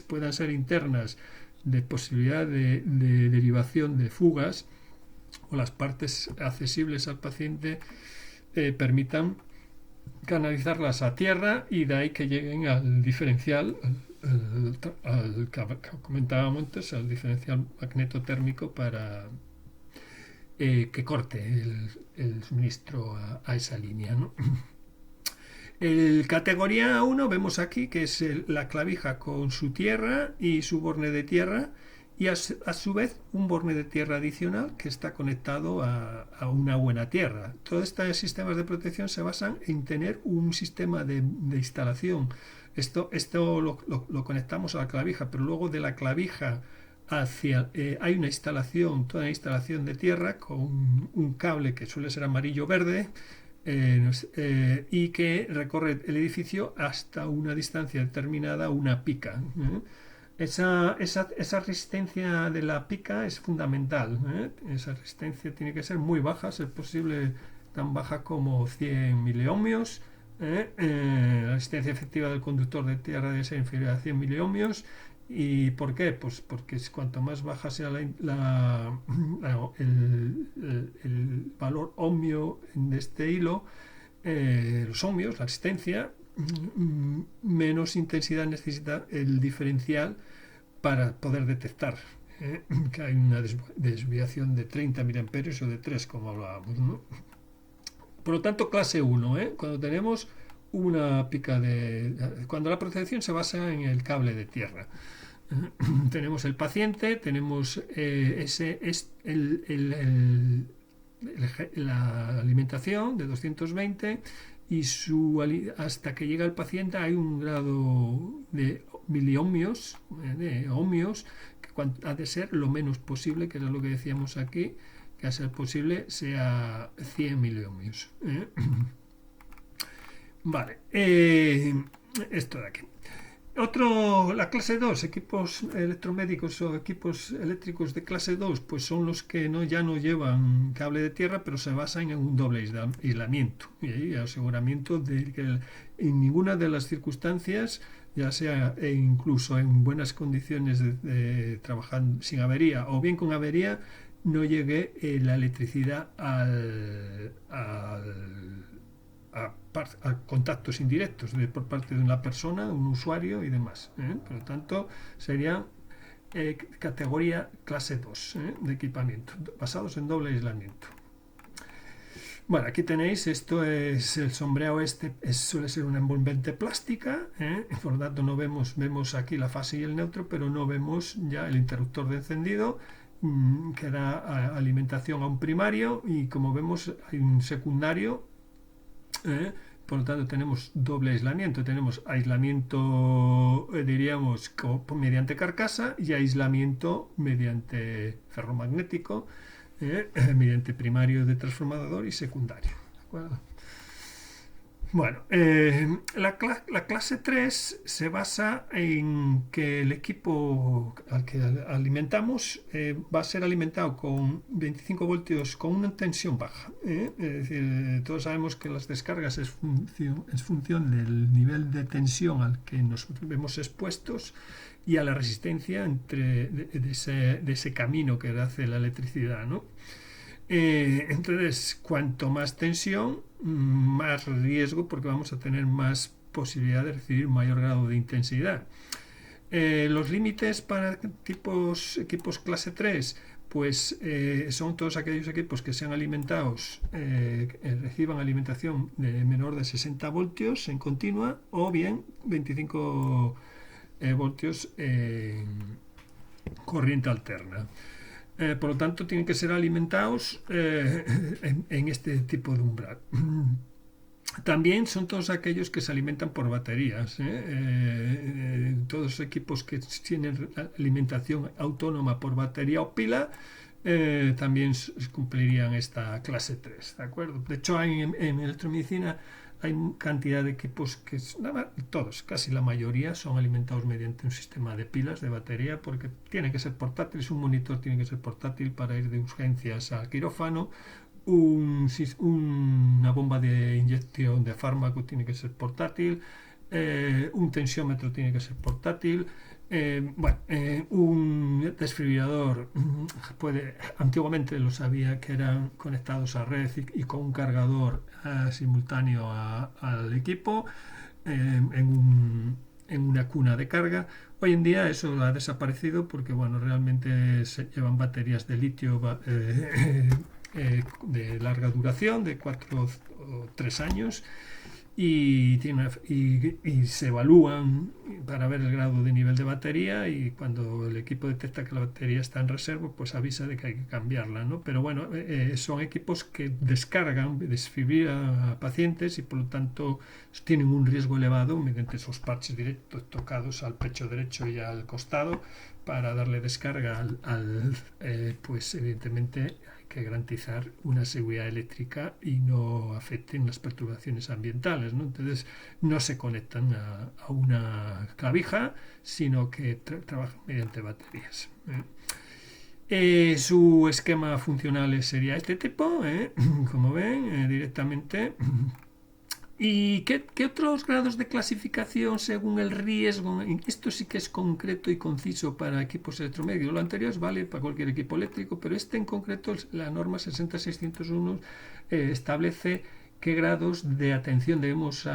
puedan ser internas, de posibilidad de derivación de fugas, o las partes accesibles al paciente permitan canalizarlas a tierra y de ahí que lleguen al diferencial, que comentábamos antes, al diferencial magnetotérmico para que corte el suministro a esa línea, ¿no? El categoría 1 vemos aquí que es la clavija con su tierra y su borne de tierra, y a su vez un borne de tierra adicional que está conectado a una buena tierra. Todos estos sistemas de protección se basan en tener un sistema de instalación. Esto lo conectamos a la clavija, pero luego de la clavija hay una instalación, toda una instalación de tierra con un cable que suele ser amarillo-verde, y que recorre el edificio hasta una distancia determinada, una pica. Esa resistencia de la pica es fundamental. Esa resistencia tiene que ser muy baja, si es posible tan baja como 100 miliohmios. La resistencia efectiva del conductor de tierra debe ser inferior a 100 miliohmios. ¿Y por qué? Pues porque cuanto más baja sea el valor ohmio de este hilo, los ohmios, la resistencia, menos intensidad necesita el diferencial para poder detectar que hay una desviación de 30 miliamperios o de 3, como hablábamos, ¿no? Por lo tanto, clase 1, cuando tenemos una pica cuando la protección se basa en el cable de tierra. Tenemos el paciente, tenemos la alimentación de 220, y hasta que llega el paciente hay un grado de miliohmios, de ohmios, que ha de ser lo menos posible, que es lo que decíamos aquí, que a ser posible sea 100 miliohmios. Vale, esto de aquí. La clase 2, equipos electromédicos o equipos eléctricos de clase 2, pues son los que ya no llevan cable de tierra, pero se basan en un doble aislamiento y aseguramiento de que en ninguna de las circunstancias, ya sea incluso en buenas condiciones de trabajar sin avería o bien con avería, no llegue la electricidad a contactos indirectos por parte de una persona, un usuario y demás. Por lo tanto, sería categoría clase 2 de equipamiento, basados en doble aislamiento. Bueno, aquí tenéis, esto es el sombreado, suele ser una envolvente plástica, por lo tanto no vemos aquí la fase y el neutro, pero no vemos ya el interruptor de encendido, que da alimentación a un primario, y como vemos hay un secundario. Por lo tanto tenemos doble aislamiento, tenemos aislamiento diríamos mediante carcasa y aislamiento mediante ferromagnético, mediante primario de transformador y secundario, ¿de acuerdo? Bueno, la clase 3 se basa en que el equipo al que alimentamos va a ser alimentado con 25 voltios con una tensión baja. Es decir, todos sabemos que las descargas es función del nivel de tensión al que nos vemos expuestos y a la resistencia de ese camino que hace la electricidad, ¿no? Entonces, cuanto más tensión, más riesgo, porque vamos a tener más posibilidad de recibir mayor grado de intensidad. Los límites para equipos clase 3, pues son todos aquellos equipos que sean alimentados, reciban alimentación de menor de 60 voltios en continua, o bien 25 voltios en corriente alterna. Por lo tanto, tienen que ser alimentados en este tipo de umbral. También son todos aquellos que se alimentan por baterías. Todos los equipos que tienen alimentación autónoma por batería o pila también cumplirían esta clase 3, ¿de acuerdo? De hecho, en electromedicina hay cantidad de equipos que todos, casi la mayoría, son alimentados mediante un sistema de pilas de batería, porque tiene que ser portátil. Un monitor tiene que ser portátil para ir de urgencias al quirófano. Una bomba de inyección de fármaco tiene que ser portátil. Un tensiómetro tiene que ser portátil. Un desfibrilador antiguamente lo sabía, que eran conectados a red y con un cargador simultáneo al equipo, en en una cuna de carga. Hoy en día eso ha desaparecido porque, bueno, realmente se llevan baterías de litio de larga duración, de 4 o 3 años, y se evalúan para ver el grado de nivel de batería, y cuando el equipo detecta que la batería está en reserva, pues avisa de que hay que cambiarla, ¿no? Pero bueno, son equipos que desfibrilan a pacientes y por lo tanto tienen un riesgo elevado mediante esos parches directos tocados al pecho derecho y al costado para darle descarga pues evidentemente que garantizar una seguridad eléctrica y no afecten las perturbaciones ambientales, ¿no? Entonces no se conectan a una clavija, sino que trabajan mediante baterías. Su esquema funcional sería este tipo, como ven, directamente. ¿Y qué otros grados de clasificación según el riesgo? Esto sí que es concreto y conciso para equipos electromédicos. Lo anterior vale para cualquier equipo eléctrico, pero este en concreto, la norma 60601, establece qué grados de atención debemos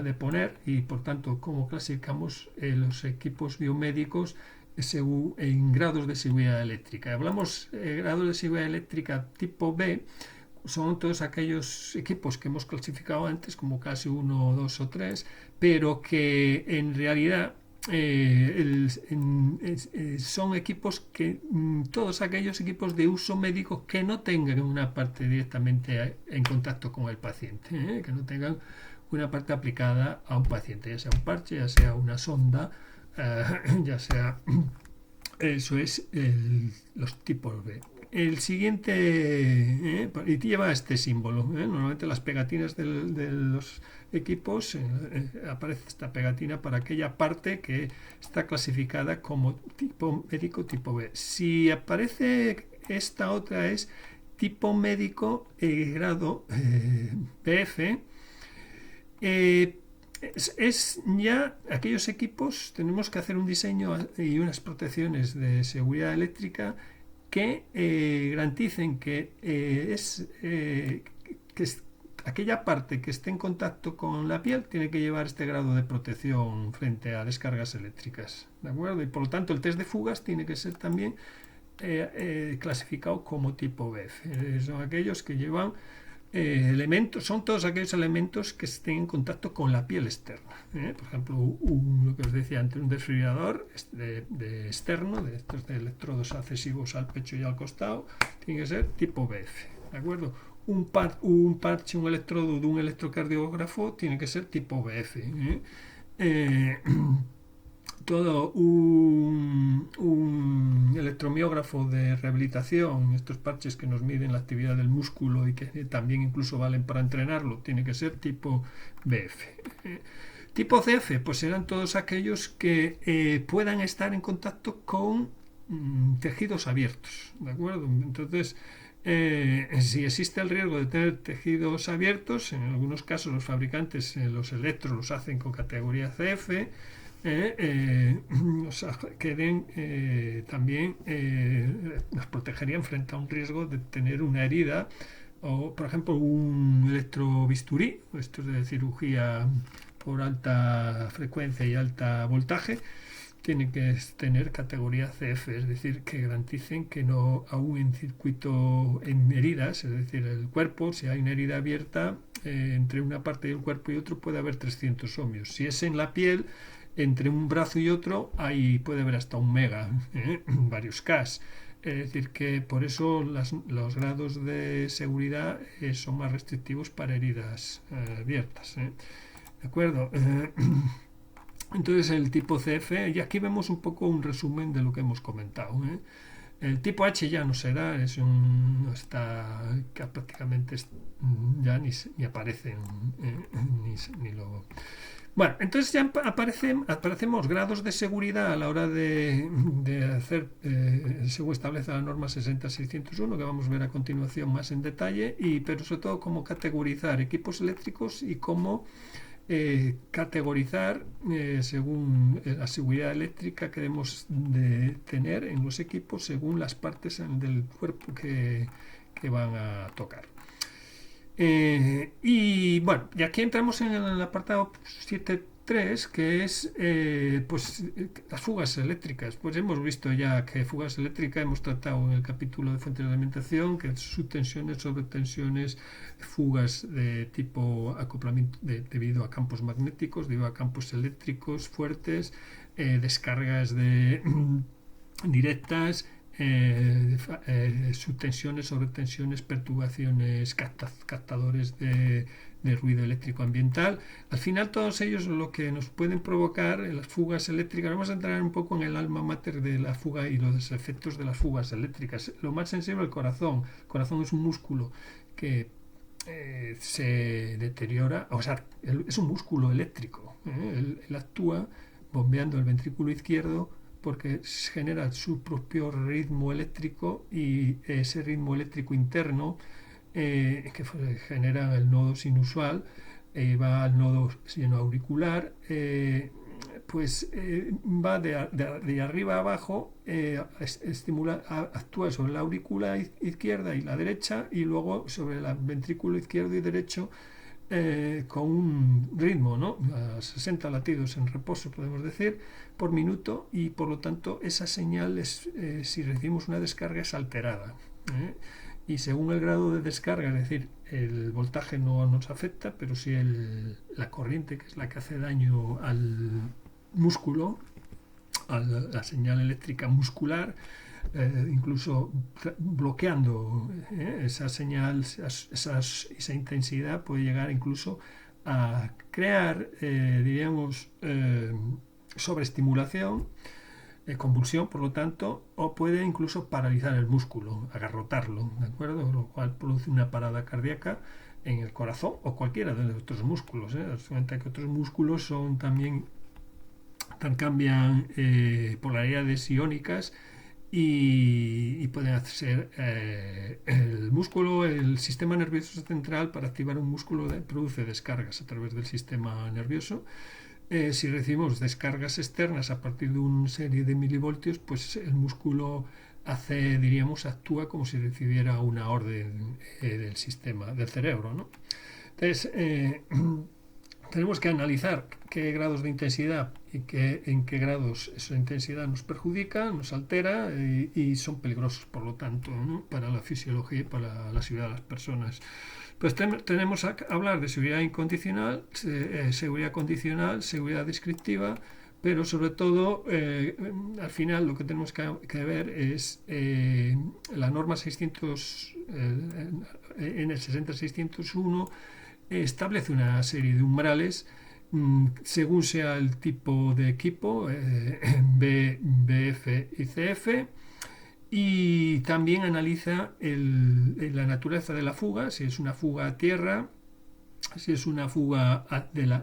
de poner y, por tanto, cómo clasificamos los equipos biomédicos en grados de seguridad eléctrica. Hablamos grados de seguridad eléctrica tipo B. Son todos aquellos equipos que hemos clasificado antes como casi 1, 2 o 3, pero que en realidad son equipos que todos aquellos equipos de uso médico que no tengan una parte directamente en contacto con el paciente, que no tengan una parte aplicada a un paciente, ya sea un parche, ya sea una sonda, ya sea... Eso es los tipos B. El siguiente, y lleva este símbolo. Normalmente las pegatinas de los equipos aparece esta pegatina para aquella parte que está clasificada como tipo médico tipo B. Si aparece esta otra, es tipo médico grado BF. Es ya aquellos equipos, tenemos que hacer un diseño y unas protecciones de seguridad eléctrica que garanticen que aquella parte que esté en contacto con la piel tiene que llevar este grado de protección frente a descargas eléctricas, ¿de acuerdo? Y por lo tanto el test de fugas tiene que ser también clasificado como tipo BF. Son aquellos que llevan elementos, son todos aquellos elementos que estén en contacto con la piel externa. Por ejemplo, lo que os decía antes, un desfibrilador de externo, de estos de electrodos accesivos al pecho y al costado, tiene que ser tipo BF, ¿de acuerdo? Un parche, un electrodo de un electrocardiógrafo tiene que ser tipo BF. Todo un electromiógrafo de rehabilitación, estos parches que nos miden la actividad del músculo y que también incluso valen para entrenarlo, tiene que ser tipo BF. Tipo CF, pues serán todos aquellos que puedan estar en contacto con tejidos abiertos, ¿de acuerdo? Entonces, si existe el riesgo de tener tejidos abiertos, en algunos casos los fabricantes los electros los hacen con categoría CF, también nos protegerían frente a un riesgo de tener una herida o, por ejemplo, un electrobisturí, esto es de cirugía por alta frecuencia y alta voltaje, tiene que tener categoría CF, es decir, que garanticen que no, aún en circuito, en heridas, es decir, el cuerpo, si hay una herida abierta entre una parte del cuerpo y otro, puede haber 300 ohmios. Si es en la piel, entre un brazo y otro, ahí puede haber hasta un mega, varios Ks. Es decir, que por eso los grados de seguridad son más restrictivos para heridas abiertas. ¿De acuerdo? Entonces el tipo CF, y aquí vemos un poco un resumen de lo que hemos comentado. El tipo H ya no se da, no está, prácticamente ya ni aparece, ni lo... Bueno, entonces ya aparecemos grados de seguridad a la hora de hacer, según establece la norma 60601, que vamos a ver a continuación más en detalle, pero sobre todo cómo categorizar equipos eléctricos y cómo categorizar según la seguridad eléctrica que debemos de tener en los equipos según las partes del cuerpo que van a tocar. Y bueno, y aquí entramos en el apartado 7 3, que es las fugas eléctricas. Pues hemos visto ya que fugas eléctricas hemos tratado en el capítulo de fuentes de alimentación, que subtensiones, sobretensiones, fugas de tipo acoplamiento debido a campos magnéticos, debido a campos eléctricos fuertes, descargas directas, subtensiones, sobretensiones, perturbaciones, captadores de ruido eléctrico ambiental. Al final todos ellos lo que nos pueden provocar las fugas eléctricas, vamos a entrar un poco en el alma mater de la fuga y los efectos de las fugas eléctricas. Lo más sensible, el corazón. El corazón es un músculo que se deteriora, o sea, es un músculo eléctrico. Él actúa bombeando el ventrículo izquierdo porque genera su propio ritmo eléctrico, y ese ritmo eléctrico interno que genera el nodo sinusal, va al nodo sinoauricular, va de arriba a abajo, actúa sobre la aurícula izquierda y la derecha, y luego sobre el ventrículo izquierdo y derecho, con un ritmo, ¿no?, a 60 latidos en reposo, podemos decir, por minuto, y por lo tanto esa señal si recibimos una descarga, es alterada, y según el grado de descarga, es decir, el voltaje no nos afecta, pero sí la corriente, que es la que hace daño al músculo, a la señal eléctrica muscular, incluso bloqueando esa señal, esa intensidad puede llegar incluso a crear, diríamos, sobreestimulación, convulsión, por lo tanto, o puede incluso paralizar el músculo, agarrotarlo, ¿de acuerdo? Lo cual produce una parada cardíaca en el corazón o cualquiera de los otros músculos. Cuenta que otros músculos también cambian polaridades iónicas, y pueden hacer el músculo, el sistema nervioso central, para activar un músculo produce descargas a través del sistema nervioso. Si recibimos descargas externas a partir de una serie de milivoltios, pues el músculo actúa como si recibiera una orden del sistema, del cerebro, ¿no? Entonces, tenemos que analizar qué grados de intensidad y en qué grados esa intensidad nos perjudica, nos altera, y son peligrosos, por lo tanto, ¿no?, para la fisiología y para la seguridad de las personas. Pues tenemos que hablar de seguridad incondicional, seguridad condicional, seguridad descriptiva, pero sobre todo, al final lo que tenemos que ver es la norma 600, en el 60601, establece una serie de umbrales según sea el tipo de equipo, B, BF y CF, y también analiza la naturaleza de la fuga, si es una fuga a tierra, si es una fuga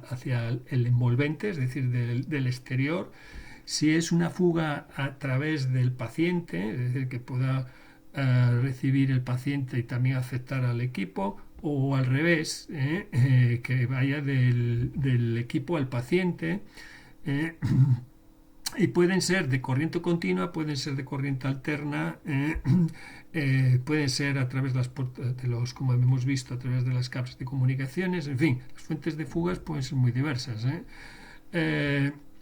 hacia el envolvente, es decir, del exterior, si es una fuga a través del paciente, es decir, que pueda recibir el paciente y también afectar al equipo, o al revés, que vaya del equipo al paciente, y pueden ser de corriente continua, pueden ser de corriente alterna, pueden ser a través de los, como hemos visto, a través de las capas de comunicaciones, en fin, las fuentes de fugas pueden ser muy diversas.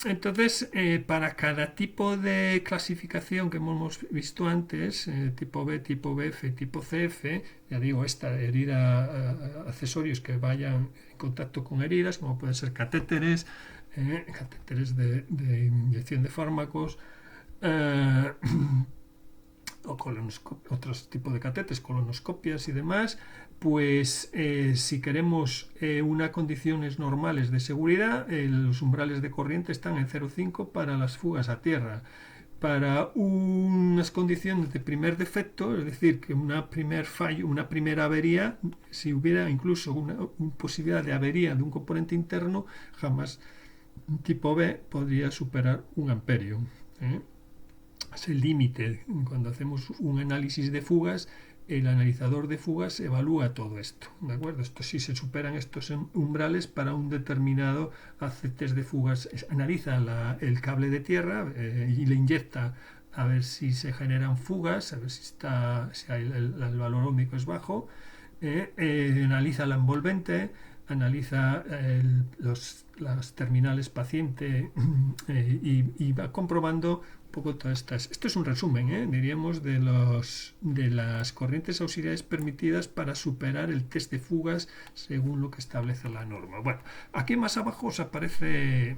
Entonces, para cada tipo de clasificación que hemos visto antes, tipo B, tipo BF, tipo CF, ya digo, herida, accesorios que vayan en contacto con heridas, como pueden ser catéteres de inyección de fármacos, o otros tipos de catéteres, colonoscopias y demás, pues si queremos unas condiciones normales de seguridad, los umbrales de corriente están en 0,5 para las fugas a tierra. Para unas condiciones de primer defecto, es decir, que una primera avería, si hubiera incluso una posibilidad de avería de un componente interno, jamás tipo B podría superar 1 amperio. Es el límite. Cuando hacemos un análisis de fugas, el analizador de fugas evalúa todo esto, ¿de acuerdo? Esto, si se superan estos umbrales para un determinado accetes de fugas, analiza el cable de tierra y le inyecta a ver si se generan fugas, a ver si el valor óhmico es bajo, analiza la envolvente, analiza las terminales paciente y va comprobando un poco todas estas. Esto es un resumen, diríamos, de las corrientes auxiliares permitidas para superar el test de fugas según lo que establece la norma. Bueno, aquí más abajo os aparece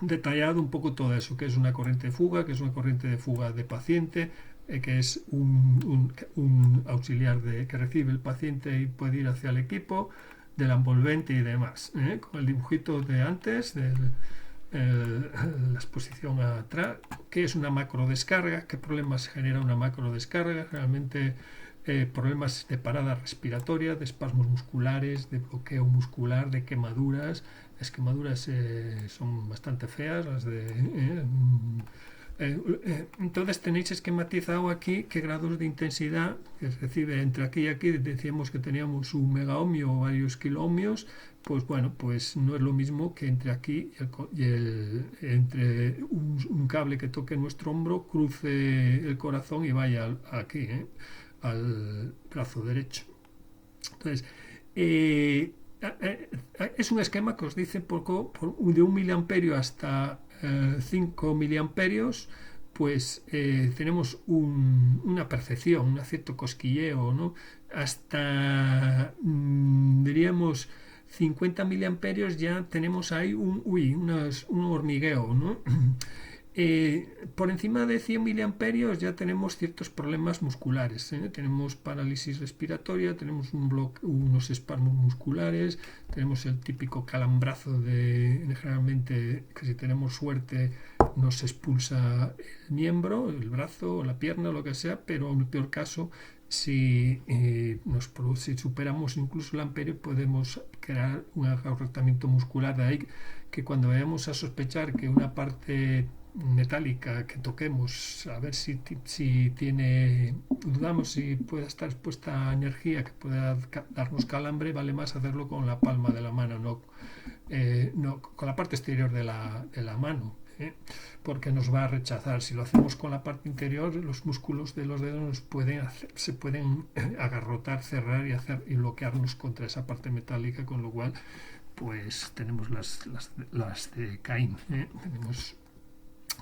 detallado un poco todo eso, que es una corriente de fuga, que es una corriente de fuga de paciente, que es un auxiliar que recibe el paciente y puede ir hacia el equipo, del envolvente y demás, con el dibujito de antes, la exposición atrás, que es una macrodescarga, qué problemas genera una macrodescarga, realmente problemas de parada respiratoria, de espasmos musculares, de bloqueo muscular, de quemaduras. Las quemaduras son bastante feas, las de... entonces tenéis esquematizado aquí qué grados de intensidad que se recibe entre aquí y aquí. Decíamos que teníamos un megaohmio o varios kiloohmios, pues bueno, pues no es lo mismo que entre aquí entre un cable que toque nuestro hombro, cruce el corazón y vaya aquí, al brazo derecho. Entonces, es un esquema que os dice de 1 miliamperio hasta 5 miliamperios, pues tenemos una percepción, un cierto cosquilleo, ¿no? Hasta, diríamos, 50 miliamperios ya tenemos ahí un hormigueo, ¿no? Por encima de 100 miliamperios ya tenemos ciertos problemas musculares, tenemos parálisis respiratoria, tenemos unos espasmos musculares, tenemos el típico calambrazo generalmente, que si tenemos suerte nos expulsa el miembro, el brazo o la pierna o lo que sea, pero en el peor caso, si superamos incluso el amperio, podemos crear un agotamiento muscular. De ahí que cuando vayamos a sospechar que una parte metálica que toquemos, a ver si tiene, dudamos si pueda estar expuesta a energía que pueda darnos calambre, vale más hacerlo con la palma de la mano, no con la parte exterior de la mano, porque nos va a rechazar. Si lo hacemos con la parte interior, los músculos de los dedos se pueden agarrotar, cerrar y bloquearnos contra esa parte metálica, con lo cual pues tenemos las de Caín,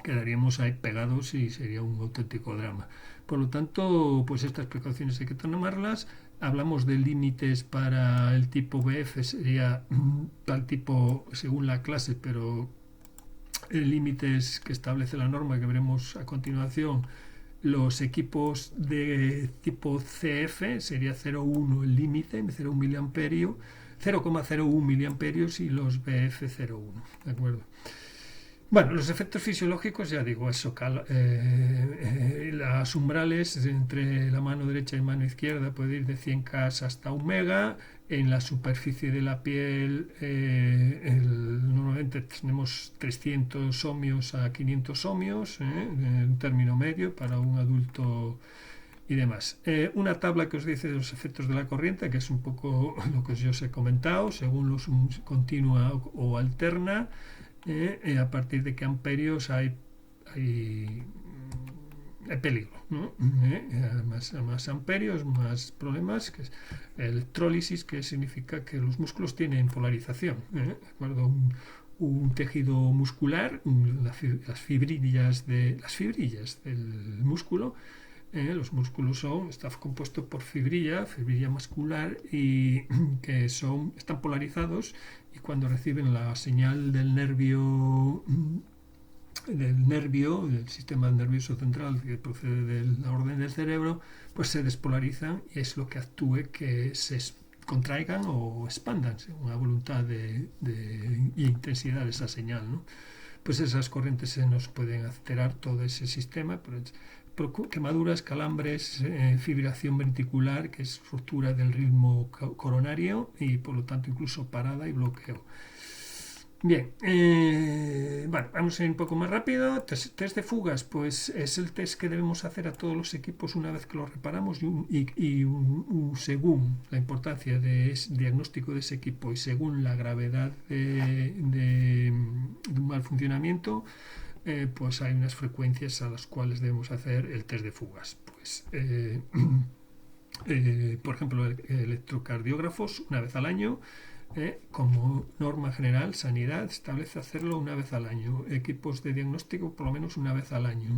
quedaríamos ahí pegados y sería un auténtico drama. Por lo tanto, pues estas precauciones hay que tomarlas. Hablamos de límites para el tipo BF, sería tal tipo según la clase, pero límites que establece la norma que veremos a continuación. Los equipos de tipo CF sería 0,1 el límite, 0,1 miliamperio, 0,01 miliamperios, y los BF 0,1, ¿de acuerdo? Bueno, los efectos fisiológicos, ya digo, eso, las umbrales entre la mano derecha y mano izquierda puede ir de 100 K hasta 1 mega. En la superficie de la piel normalmente tenemos 300 ohmios a 500 ohmios, en término medio para un adulto y demás. Una tabla que os dice de los efectos de la corriente, que es un poco lo que yo os he comentado, según los continua o alterna. A partir de qué amperios hay peligro, ¿no? Más amperios, más problemas, que es electrólisis, que significa que los músculos tienen polarización, ¿de acuerdo? Un tejido muscular, las fibrillas del músculo. Los músculos están compuestos por fibrilla muscular, y que están polarizados, y cuando reciben la señal del nervio, del sistema nervioso central que procede de la orden del cerebro, pues se despolarizan, y es lo que actúe que se contraigan o expandan según la voluntad y intensidad de esa señal, ¿no? Pues esas corrientes se nos pueden alterar todo ese sistema, quemaduras, calambres, fibrilación ventricular, que es ruptura del ritmo coronario, y por lo tanto incluso parada y bloqueo. Bien, bueno, vamos a ir un poco más rápido. Test de fugas, pues es el test que debemos hacer a todos los equipos una vez que los reparamos, y según la importancia de diagnóstico de ese equipo y según la gravedad de un mal funcionamiento, pues hay unas frecuencias a las cuales debemos hacer el test de fugas. Pues, por ejemplo, electrocardiógrafos una vez al año, Como norma general, Sanidad establece hacerlo una vez al año. Equipos de diagnóstico por lo menos una vez al año.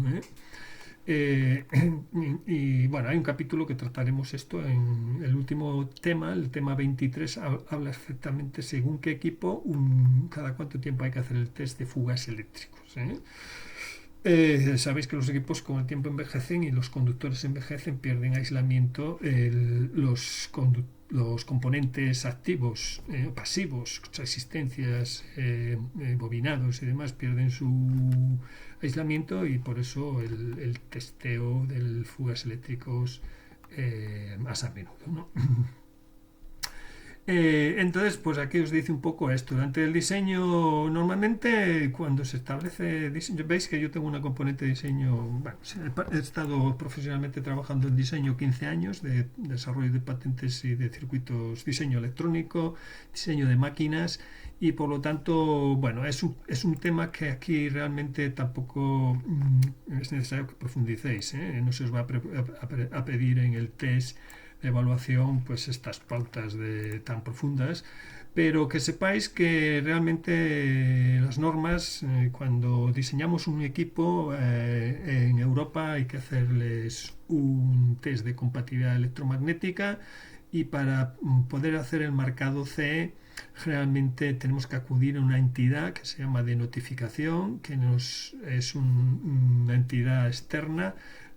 Y bueno, hay un capítulo que trataremos esto en el último tema, el tema 23, habla exactamente según qué equipo, cada cuánto tiempo hay que hacer el test de fugas eléctricos. Sabéis que los equipos con el tiempo envejecen y los conductores envejecen, pierden aislamiento, los componentes activos, pasivos, resistencias, bobinados y demás pierden su aislamiento, y por eso el testeo de fugas eléctricos más a menudo, ¿no? Entonces, pues aquí os dice un poco esto. Durante el diseño, normalmente cuando se establece diseño, veis que yo tengo una componente de diseño, bueno, he estado profesionalmente trabajando en diseño 15 años, de desarrollo de patentes y de circuitos, diseño electrónico, diseño de máquinas, y por lo tanto, bueno, es un tema que aquí realmente tampoco es necesario que profundicéis, ¿eh? No se os va a pedir en el test de evaluación pues estas pautas tan profundas, pero que sepáis que realmente las normas, cuando diseñamos un equipo en Europa, hay que hacerles un test de compatibilidad electromagnética, y para poder hacer el marcado CE generalmente tenemos que acudir a una entidad que se llama de notificación, que es una entidad externa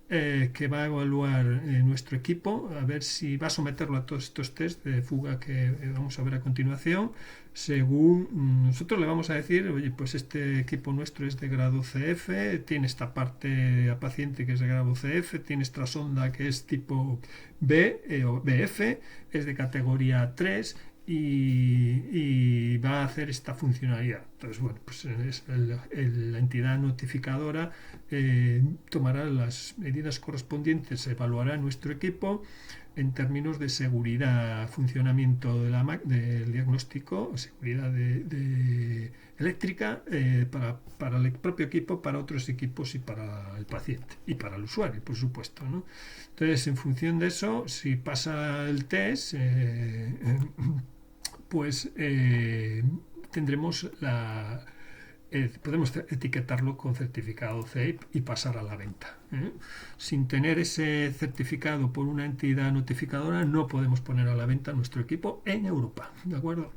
que va a evaluar nuestro equipo, a ver si va a someterlo a todos estos test de fuga que vamos a ver a continuación. Según nosotros le vamos a decir, oye, pues este equipo nuestro es de grado CF, tiene esta parte a paciente que es de grado CF, tiene esta sonda que es tipo B o BF, es de categoría 3, y va a hacer esta funcionalidad. Entonces, bueno, pues la entidad notificadora tomará las medidas correspondientes, evaluará nuestro equipo en términos de seguridad, funcionamiento del diagnóstico, seguridad eléctrica, para el propio equipo, para otros equipos y para el paciente y para el usuario, por supuesto, ¿no? Entonces, en función de eso, si pasa el test, pues tendremos podemos etiquetarlo con certificado CEIP y pasar a la venta. Sin tener ese certificado por una entidad notificadora, no podemos poner a la venta nuestro equipo en Europa, ¿de acuerdo?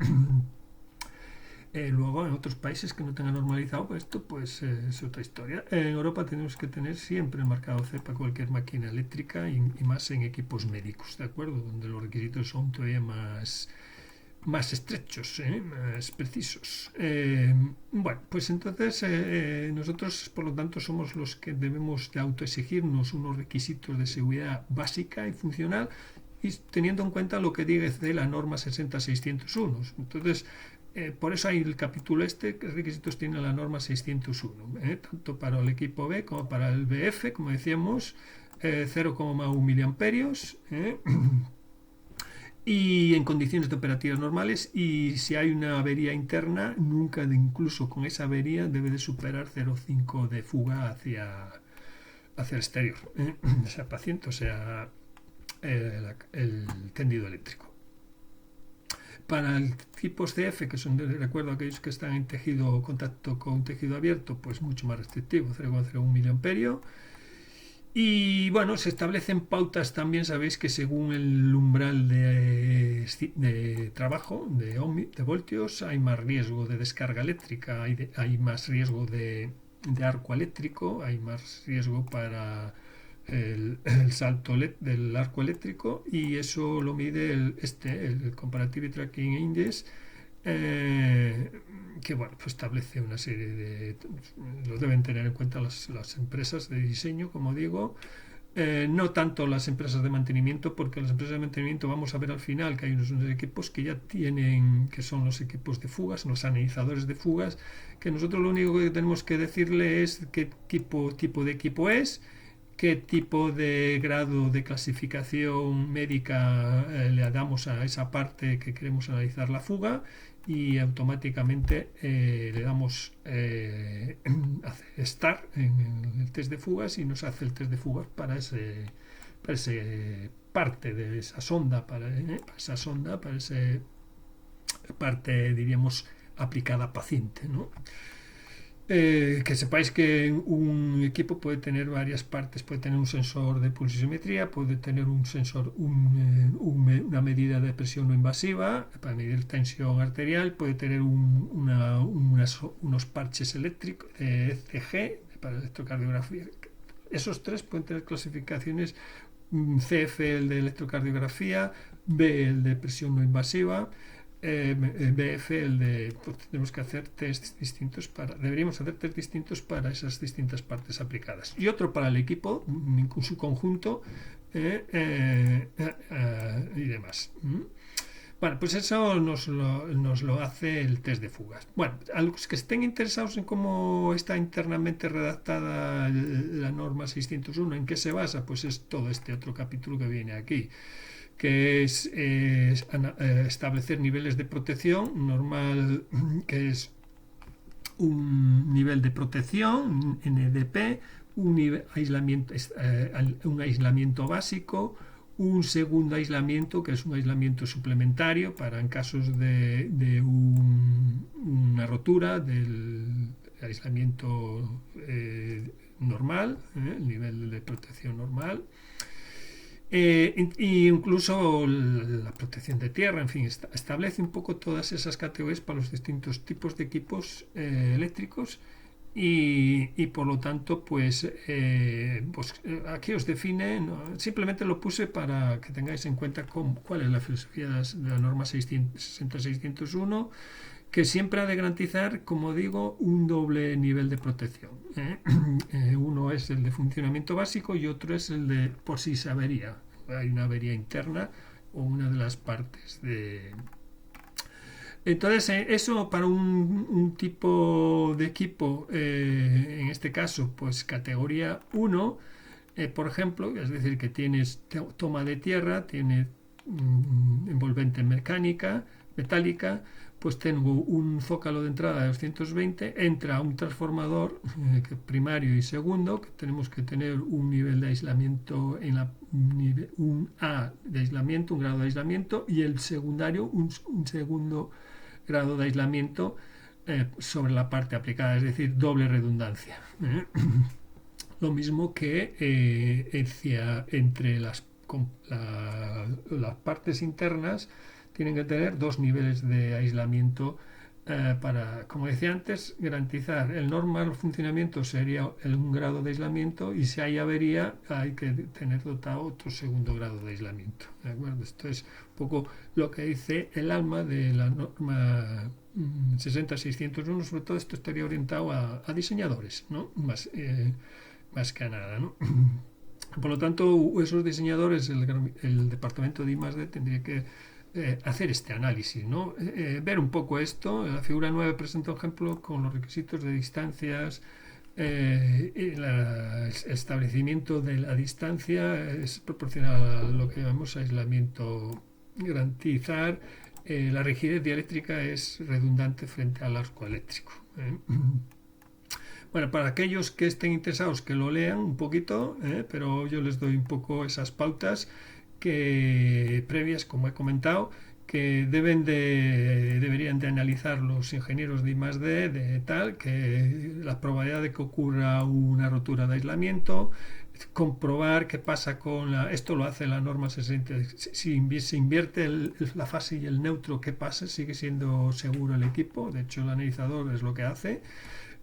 Luego, en otros países que no tengan normalizado esto, pues es otra historia. En Europa tenemos que tener siempre el marcado CE para cualquier máquina eléctrica, y más en equipos médicos, ¿de acuerdo? Donde los requisitos son todavía más estrechos, más precisos. Bueno, pues entonces nosotros, por lo tanto, somos los que debemos de autoexigirnos unos requisitos de seguridad básica y funcional, y teniendo en cuenta lo que dice la norma 60601. Entonces, por eso hay el capítulo qué requisitos tiene la norma 601, tanto para el equipo B como para el BF, como decíamos, 0,1 miliamperios, y en condiciones de operativas normales, y si hay una avería interna, nunca, incluso con esa avería, debe de superar 0,5 de fuga hacia el exterior, sea paciente o sea el tendido eléctrico. Para el tipo CF, que son, recuerdo, aquellos que están en contacto con tejido abierto, pues mucho más restrictivo, 0,01 miliamperio. Y bueno, se establecen pautas también, sabéis que según el umbral de trabajo de voltios, hay más riesgo de descarga eléctrica, hay más riesgo de arco eléctrico, hay más riesgo para el salto del arco eléctrico, y eso lo mide el Comparative Tracking Index, que bueno, pues establece una serie lo deben tener en cuenta las empresas de diseño, como digo, no tanto las empresas de mantenimiento, porque las empresas de mantenimiento, vamos a ver al final que hay unos equipos que ya tienen, que son los equipos de fugas, los analizadores de fugas, que nosotros lo único que tenemos que decirle es qué tipo de equipo es, qué tipo de grado de clasificación médica le damos a esa parte que queremos analizar la fuga, y automáticamente le damos estar en el test de fugas, y nos hace el test de fugas para ese parte de esa sonda, para ese parte, diríamos, aplicada a paciente, ¿no? Que sepáis que un equipo puede tener varias partes, puede tener un sensor de pulsiometría, puede tener un sensor, una medida de presión no invasiva para medir tensión arterial, puede tener unos parches eléctricos de ECG para electrocardiografía. Esos tres pueden tener clasificaciones: CF, el de electrocardiografía; B, el de presión no invasiva; BF, el de, pues, tenemos que hacer deberíamos hacer test distintos para esas distintas partes aplicadas, y otro para el equipo en su conjunto, y demás. Bueno, pues eso nos lo hace el test de fugas. Bueno, a los que estén interesados en cómo está internamente redactada la norma 601, en qué se basa, pues es todo este otro capítulo que viene aquí, que es establecer niveles de protección normal, que es un nivel de protección, NDP, un aislamiento básico, un segundo aislamiento, que es un aislamiento suplementario para en casos de una rotura del aislamiento normal, el nivel de protección normal. Incluso la protección de tierra, en fin, establece un poco todas esas categorías para los distintos tipos de equipos eléctricos, y por lo tanto, pues aquí os define, ¿no? Simplemente lo puse para que tengáis en cuenta cuál es la filosofía de la norma 600-601, que siempre ha de garantizar, como digo, un doble nivel de protección. Uno es el de funcionamiento básico y otro es el de por si se avería, hay una avería interna o una de las partes de... Entonces, eso para un tipo de equipo, en este caso, pues categoría 1, por ejemplo, es decir, que tienes toma de tierra, tiene envolvente metálica, pues tengo un zócalo de entrada de 220, entra un transformador primario y segundo, que tenemos que tener un nivel de aislamiento, un A de aislamiento, un grado de aislamiento, y el secundario un segundo grado de aislamiento sobre la parte aplicada, es decir, doble redundancia. Lo mismo que entre las partes internas tienen que tener dos niveles de aislamiento para, como decía antes, garantizar el normal funcionamiento sería un grado de aislamiento, y si hay avería hay que tener dotado otro segundo grado de aislamiento. ¿De acuerdo? Esto es un poco lo que dice el alma de la norma 60-601. Sobre todo esto estaría orientado a diseñadores, ¿no? Más que a nada, ¿no? Por lo tanto, esos diseñadores, el departamento de I+D tendría que hacer este análisis, ¿no? Ver un poco esto. La figura 9 presenta un ejemplo con los requisitos de distancias. El establecimiento de la distancia es proporcional a lo que llamamos aislamiento. Garantizar la rigidez dieléctrica es redundante frente al arco eléctrico. Bueno, para aquellos que estén interesados, que lo lean un poquito, pero yo les doy un poco esas pautas previas, como he comentado, que deberían de analizar los ingenieros de I+D, de tal, que la probabilidad de que ocurra una rotura de aislamiento, comprobar qué pasa con esto lo hace la norma 60, si se invierte la fase y el neutro, qué pasa, sigue siendo seguro el equipo. De hecho, el analizador es lo que hace.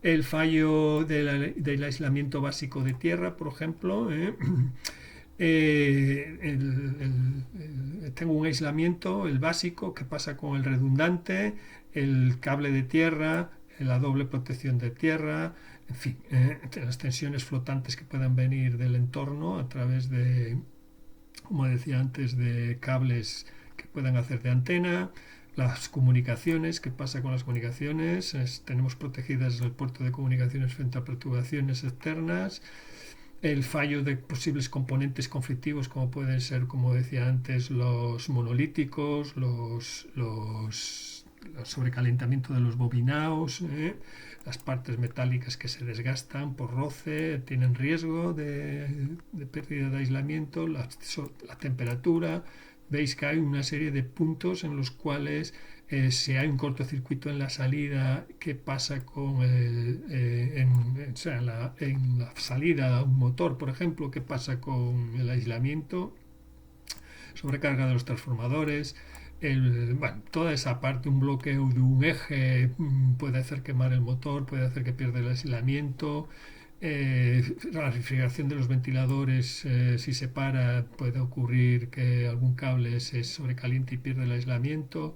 El fallo del aislamiento básico de tierra, por ejemplo. Tengo un aislamiento, el básico, ¿qué pasa con el redundante, el cable de tierra, la doble protección de tierra, en fin, las tensiones flotantes que puedan venir del entorno a través de, como decía antes, de cables que puedan hacer de antena. Las comunicaciones, ¿qué pasa con las comunicaciones? Tenemos protegidas el puerto de comunicaciones frente a perturbaciones externas. El fallo de posibles componentes conflictivos, como pueden ser, como decía antes, los monolíticos, los sobrecalentamiento de los bobinados, las partes metálicas que se desgastan por roce, tienen riesgo de pérdida de aislamiento, la temperatura, veis que hay una serie de puntos en los cuales si hay un cortocircuito en la salida, ¿qué pasa con o sea, en la salida a un motor, por ejemplo? ¿Qué pasa con el aislamiento? Sobrecarga de los transformadores, bueno, toda esa parte, un bloqueo de un eje puede hacer quemar el motor, puede hacer que pierda el aislamiento. La refrigeración de los ventiladores, si se para, puede ocurrir que algún cable se sobrecaliente y pierde el aislamiento.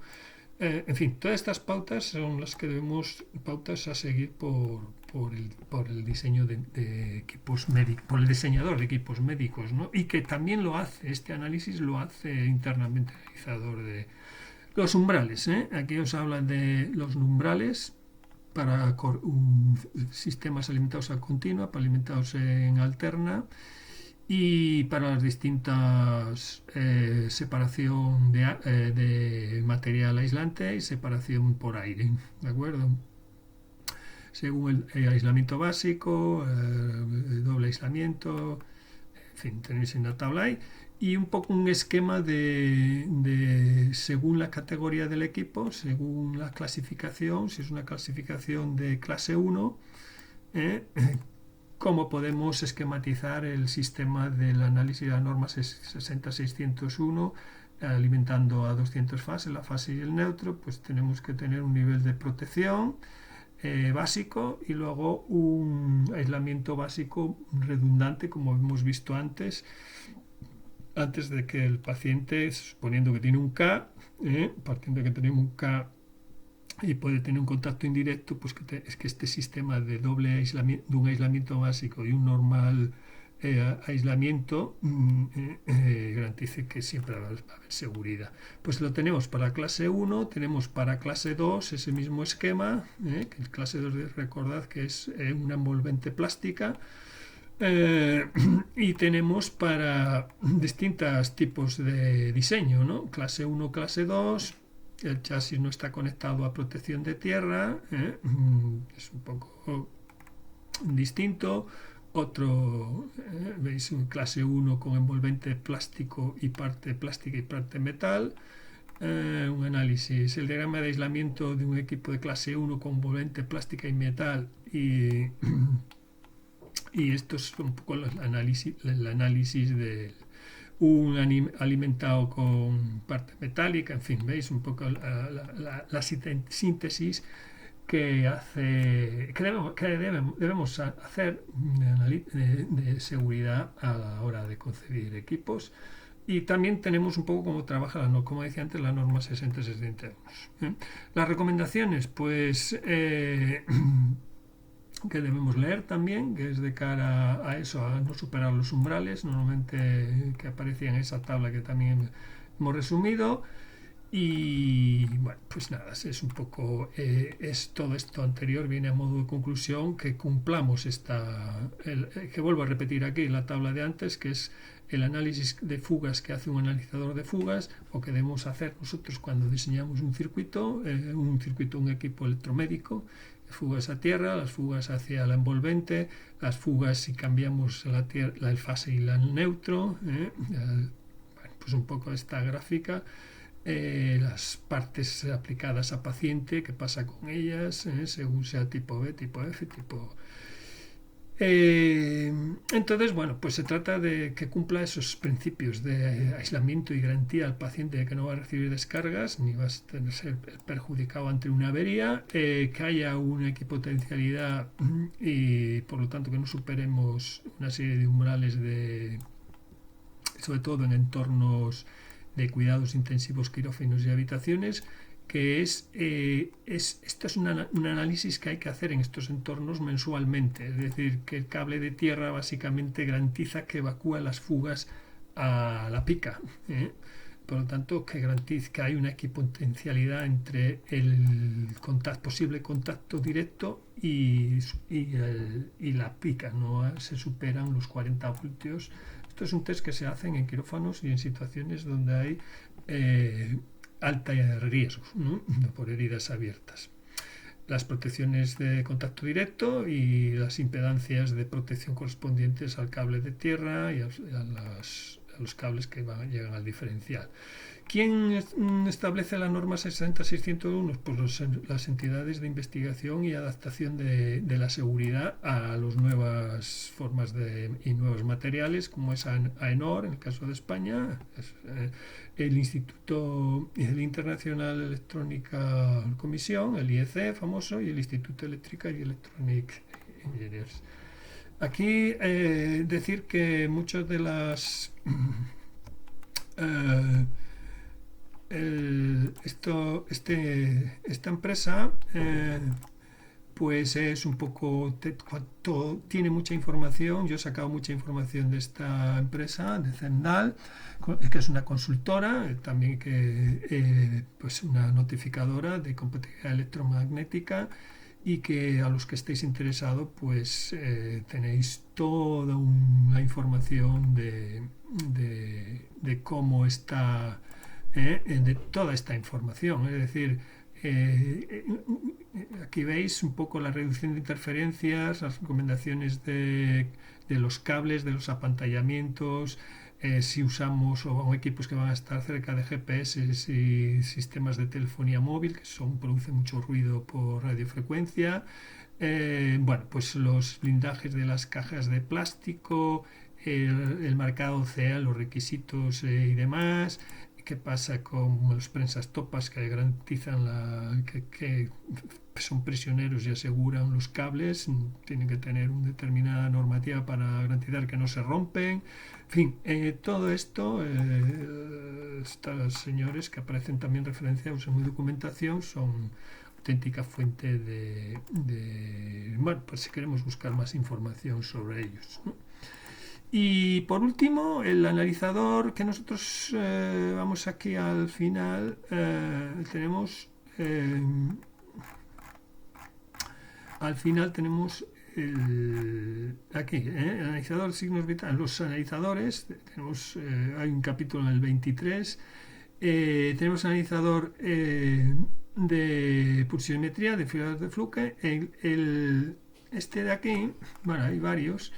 En fin, todas estas pautas son las que debemos, pautas a seguir por el diseño de equipos médicos, por el diseñador de equipos médicos, ¿no? Y que también lo hace, este análisis lo hace internamente el realizador de los umbrales, ¿eh? Aquí os hablan de los umbrales para sistemas alimentados a continua, para alimentados en alterna, y para las distintas separación de material aislante y separación por aire, ¿de acuerdo? Según el aislamiento básico, doble aislamiento, en fin, tenéis en la tabla ahí, y un poco un esquema según la categoría del equipo, según la clasificación, si es una clasificación de clase 1, cómo podemos esquematizar el sistema del análisis de la norma 60601 alimentando a 200 fases, la fase y el neutro. Pues tenemos que tener un nivel de protección básico y luego un aislamiento básico redundante, como hemos visto antes de que el paciente, suponiendo que tiene un K, partiendo de que tenemos un K y puede tener un contacto indirecto, pues es que este sistema de doble aislamiento, de un aislamiento básico y un normal aislamiento, garantice que siempre va a haber seguridad. Pues lo tenemos para clase 1, tenemos para clase 2 ese mismo esquema, que el clase 2 recordad que es una envolvente plástica, y tenemos para distintos tipos de diseño, ¿no? Clase 1, clase 2. El chasis no está conectado a protección de tierra, es un poco distinto. Otro, veis, un clase 1 con envolvente plástico y parte plástica y parte metal. Un análisis, el diagrama de aislamiento de un equipo de clase 1 con envolvente plástica y metal, y esto es un poco el análisis del alimentado con parte metálica. En fin, veis un poco la síntesis que hace que debemos hacer de seguridad a la hora de concebir equipos. Y también tenemos un poco cómo trabaja, como decía antes, la norma 6061. Las recomendaciones, pues que debemos leer también, que es de cara a eso, a no superar los umbrales, normalmente que aparecía en esa tabla que también hemos resumido. Y bueno, pues nada, es un poco, es todo esto anterior viene a modo de conclusión, que cumplamos que vuelvo a repetir aquí la tabla de antes, que es el análisis de fugas que hace un analizador de fugas, o que debemos hacer nosotros cuando diseñamos un circuito, un equipo electromédico. Fugas a tierra, las fugas hacia la envolvente, las fugas si cambiamos el fase y el neutro, bueno, pues un poco esta gráfica, las partes aplicadas a paciente, qué pasa con ellas, según sea tipo B, tipo F, tipo... entonces, bueno, pues se trata de que cumpla esos principios de aislamiento y garantía al paciente de que no va a recibir descargas ni va a ser perjudicado ante una avería, que haya una equipotencialidad y por lo tanto que no superemos una serie de umbrales sobre todo en entornos de cuidados intensivos, quirófanos y habitaciones, que esto es un análisis que hay que hacer en estos entornos mensualmente, es decir, que el cable de tierra básicamente garantiza que evacúa las fugas a la pica, por lo tanto que garantiza que hay una equipotencialidad entre el posible contacto directo y la pica, no se superan los 40 voltios. Esto es un test que se hacen en quirófanos y en situaciones donde hay alta riesgo, ¿no? Por heridas abiertas. Las protecciones de contacto directo y las impedancias de protección correspondientes al cable de tierra y a los cables que llegan al diferencial. ¿Quién establece la norma 60601? Pues las entidades de investigación y adaptación de la seguridad a las nuevas formas y nuevos materiales, como es AENOR, en el caso de España, el Instituto Internacional Electrónica Comisión, el IEC famoso, y el Instituto Electrical y Electronic Engineers. Aquí decir que muchas de las esta empresa pues es un poco tiene mucha información. Yo he sacado mucha información de esta empresa, de Zendal, que es una consultora, también que pues una notificadora de compatibilidad electromagnética, y que a los que estéis interesados pues tenéis toda una información de cómo está, de toda esta información, es decir, aquí veis un poco la reducción de interferencias, las recomendaciones de los cables, de los apantallamientos, si usamos o equipos que van a estar cerca de GPS y sistemas de telefonía móvil que producen mucho ruido por radiofrecuencia. Bueno, pues los blindajes de las cajas de plástico, el marcado CEA, los requisitos y demás. ¿Qué pasa con los prensas topas que garantizan que son prisioneros y aseguran los cables? Tienen que tener una determinada normativa para garantizar que no se rompen. En fin, todo esto, estos señores que aparecen también referenciados en mi documentación son auténtica fuente bueno, pues si queremos buscar más información sobre ellos, ¿no? Y por último, el analizador que nosotros vamos aquí al final, tenemos al final tenemos aquí, el analizador de signos vitales. Los analizadores, tenemos, hay un capítulo en el 23, tenemos analizador de pulsiometría, de filas de Fluke, este de aquí, bueno, hay varios,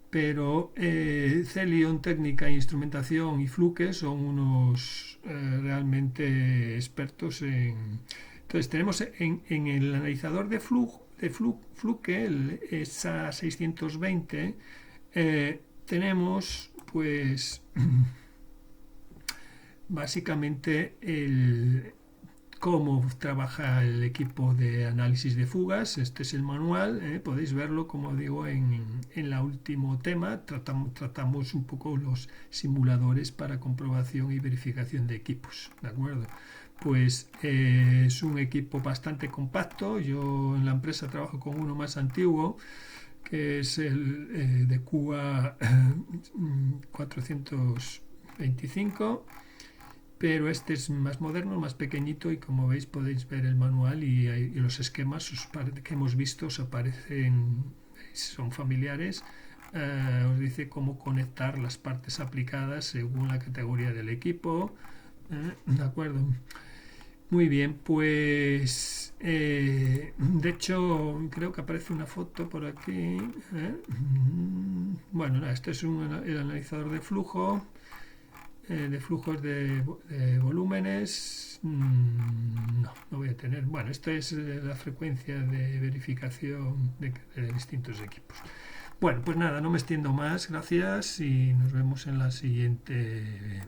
pero Celion, Técnica, Instrumentación y Fluke son unos realmente expertos en... Entonces tenemos en el analizador de Fluke, el ESA 620, tenemos pues básicamente cómo trabaja el equipo de análisis de fugas. Este es el manual, podéis verlo, como digo, en el último tema. Tratamos un poco los simuladores para comprobación y verificación de equipos, ¿de acuerdo? Pues es un equipo bastante compacto. Yo en la empresa trabajo con uno más antiguo, que es el de Cuba 425, pero este es más moderno, más pequeñito, y como veis podéis ver el manual y los esquemas que hemos visto os aparecen, son familiares. Os dice cómo conectar las partes aplicadas según la categoría del equipo, ¿de acuerdo? Muy bien, pues de hecho creo que aparece una foto por aquí, Bueno, este es el analizador de flujo, de flujos de volúmenes. No voy a tener. Bueno, esta es la frecuencia de verificación de distintos equipos. Bueno, pues nada, no me extiendo más, gracias y nos vemos en la siguiente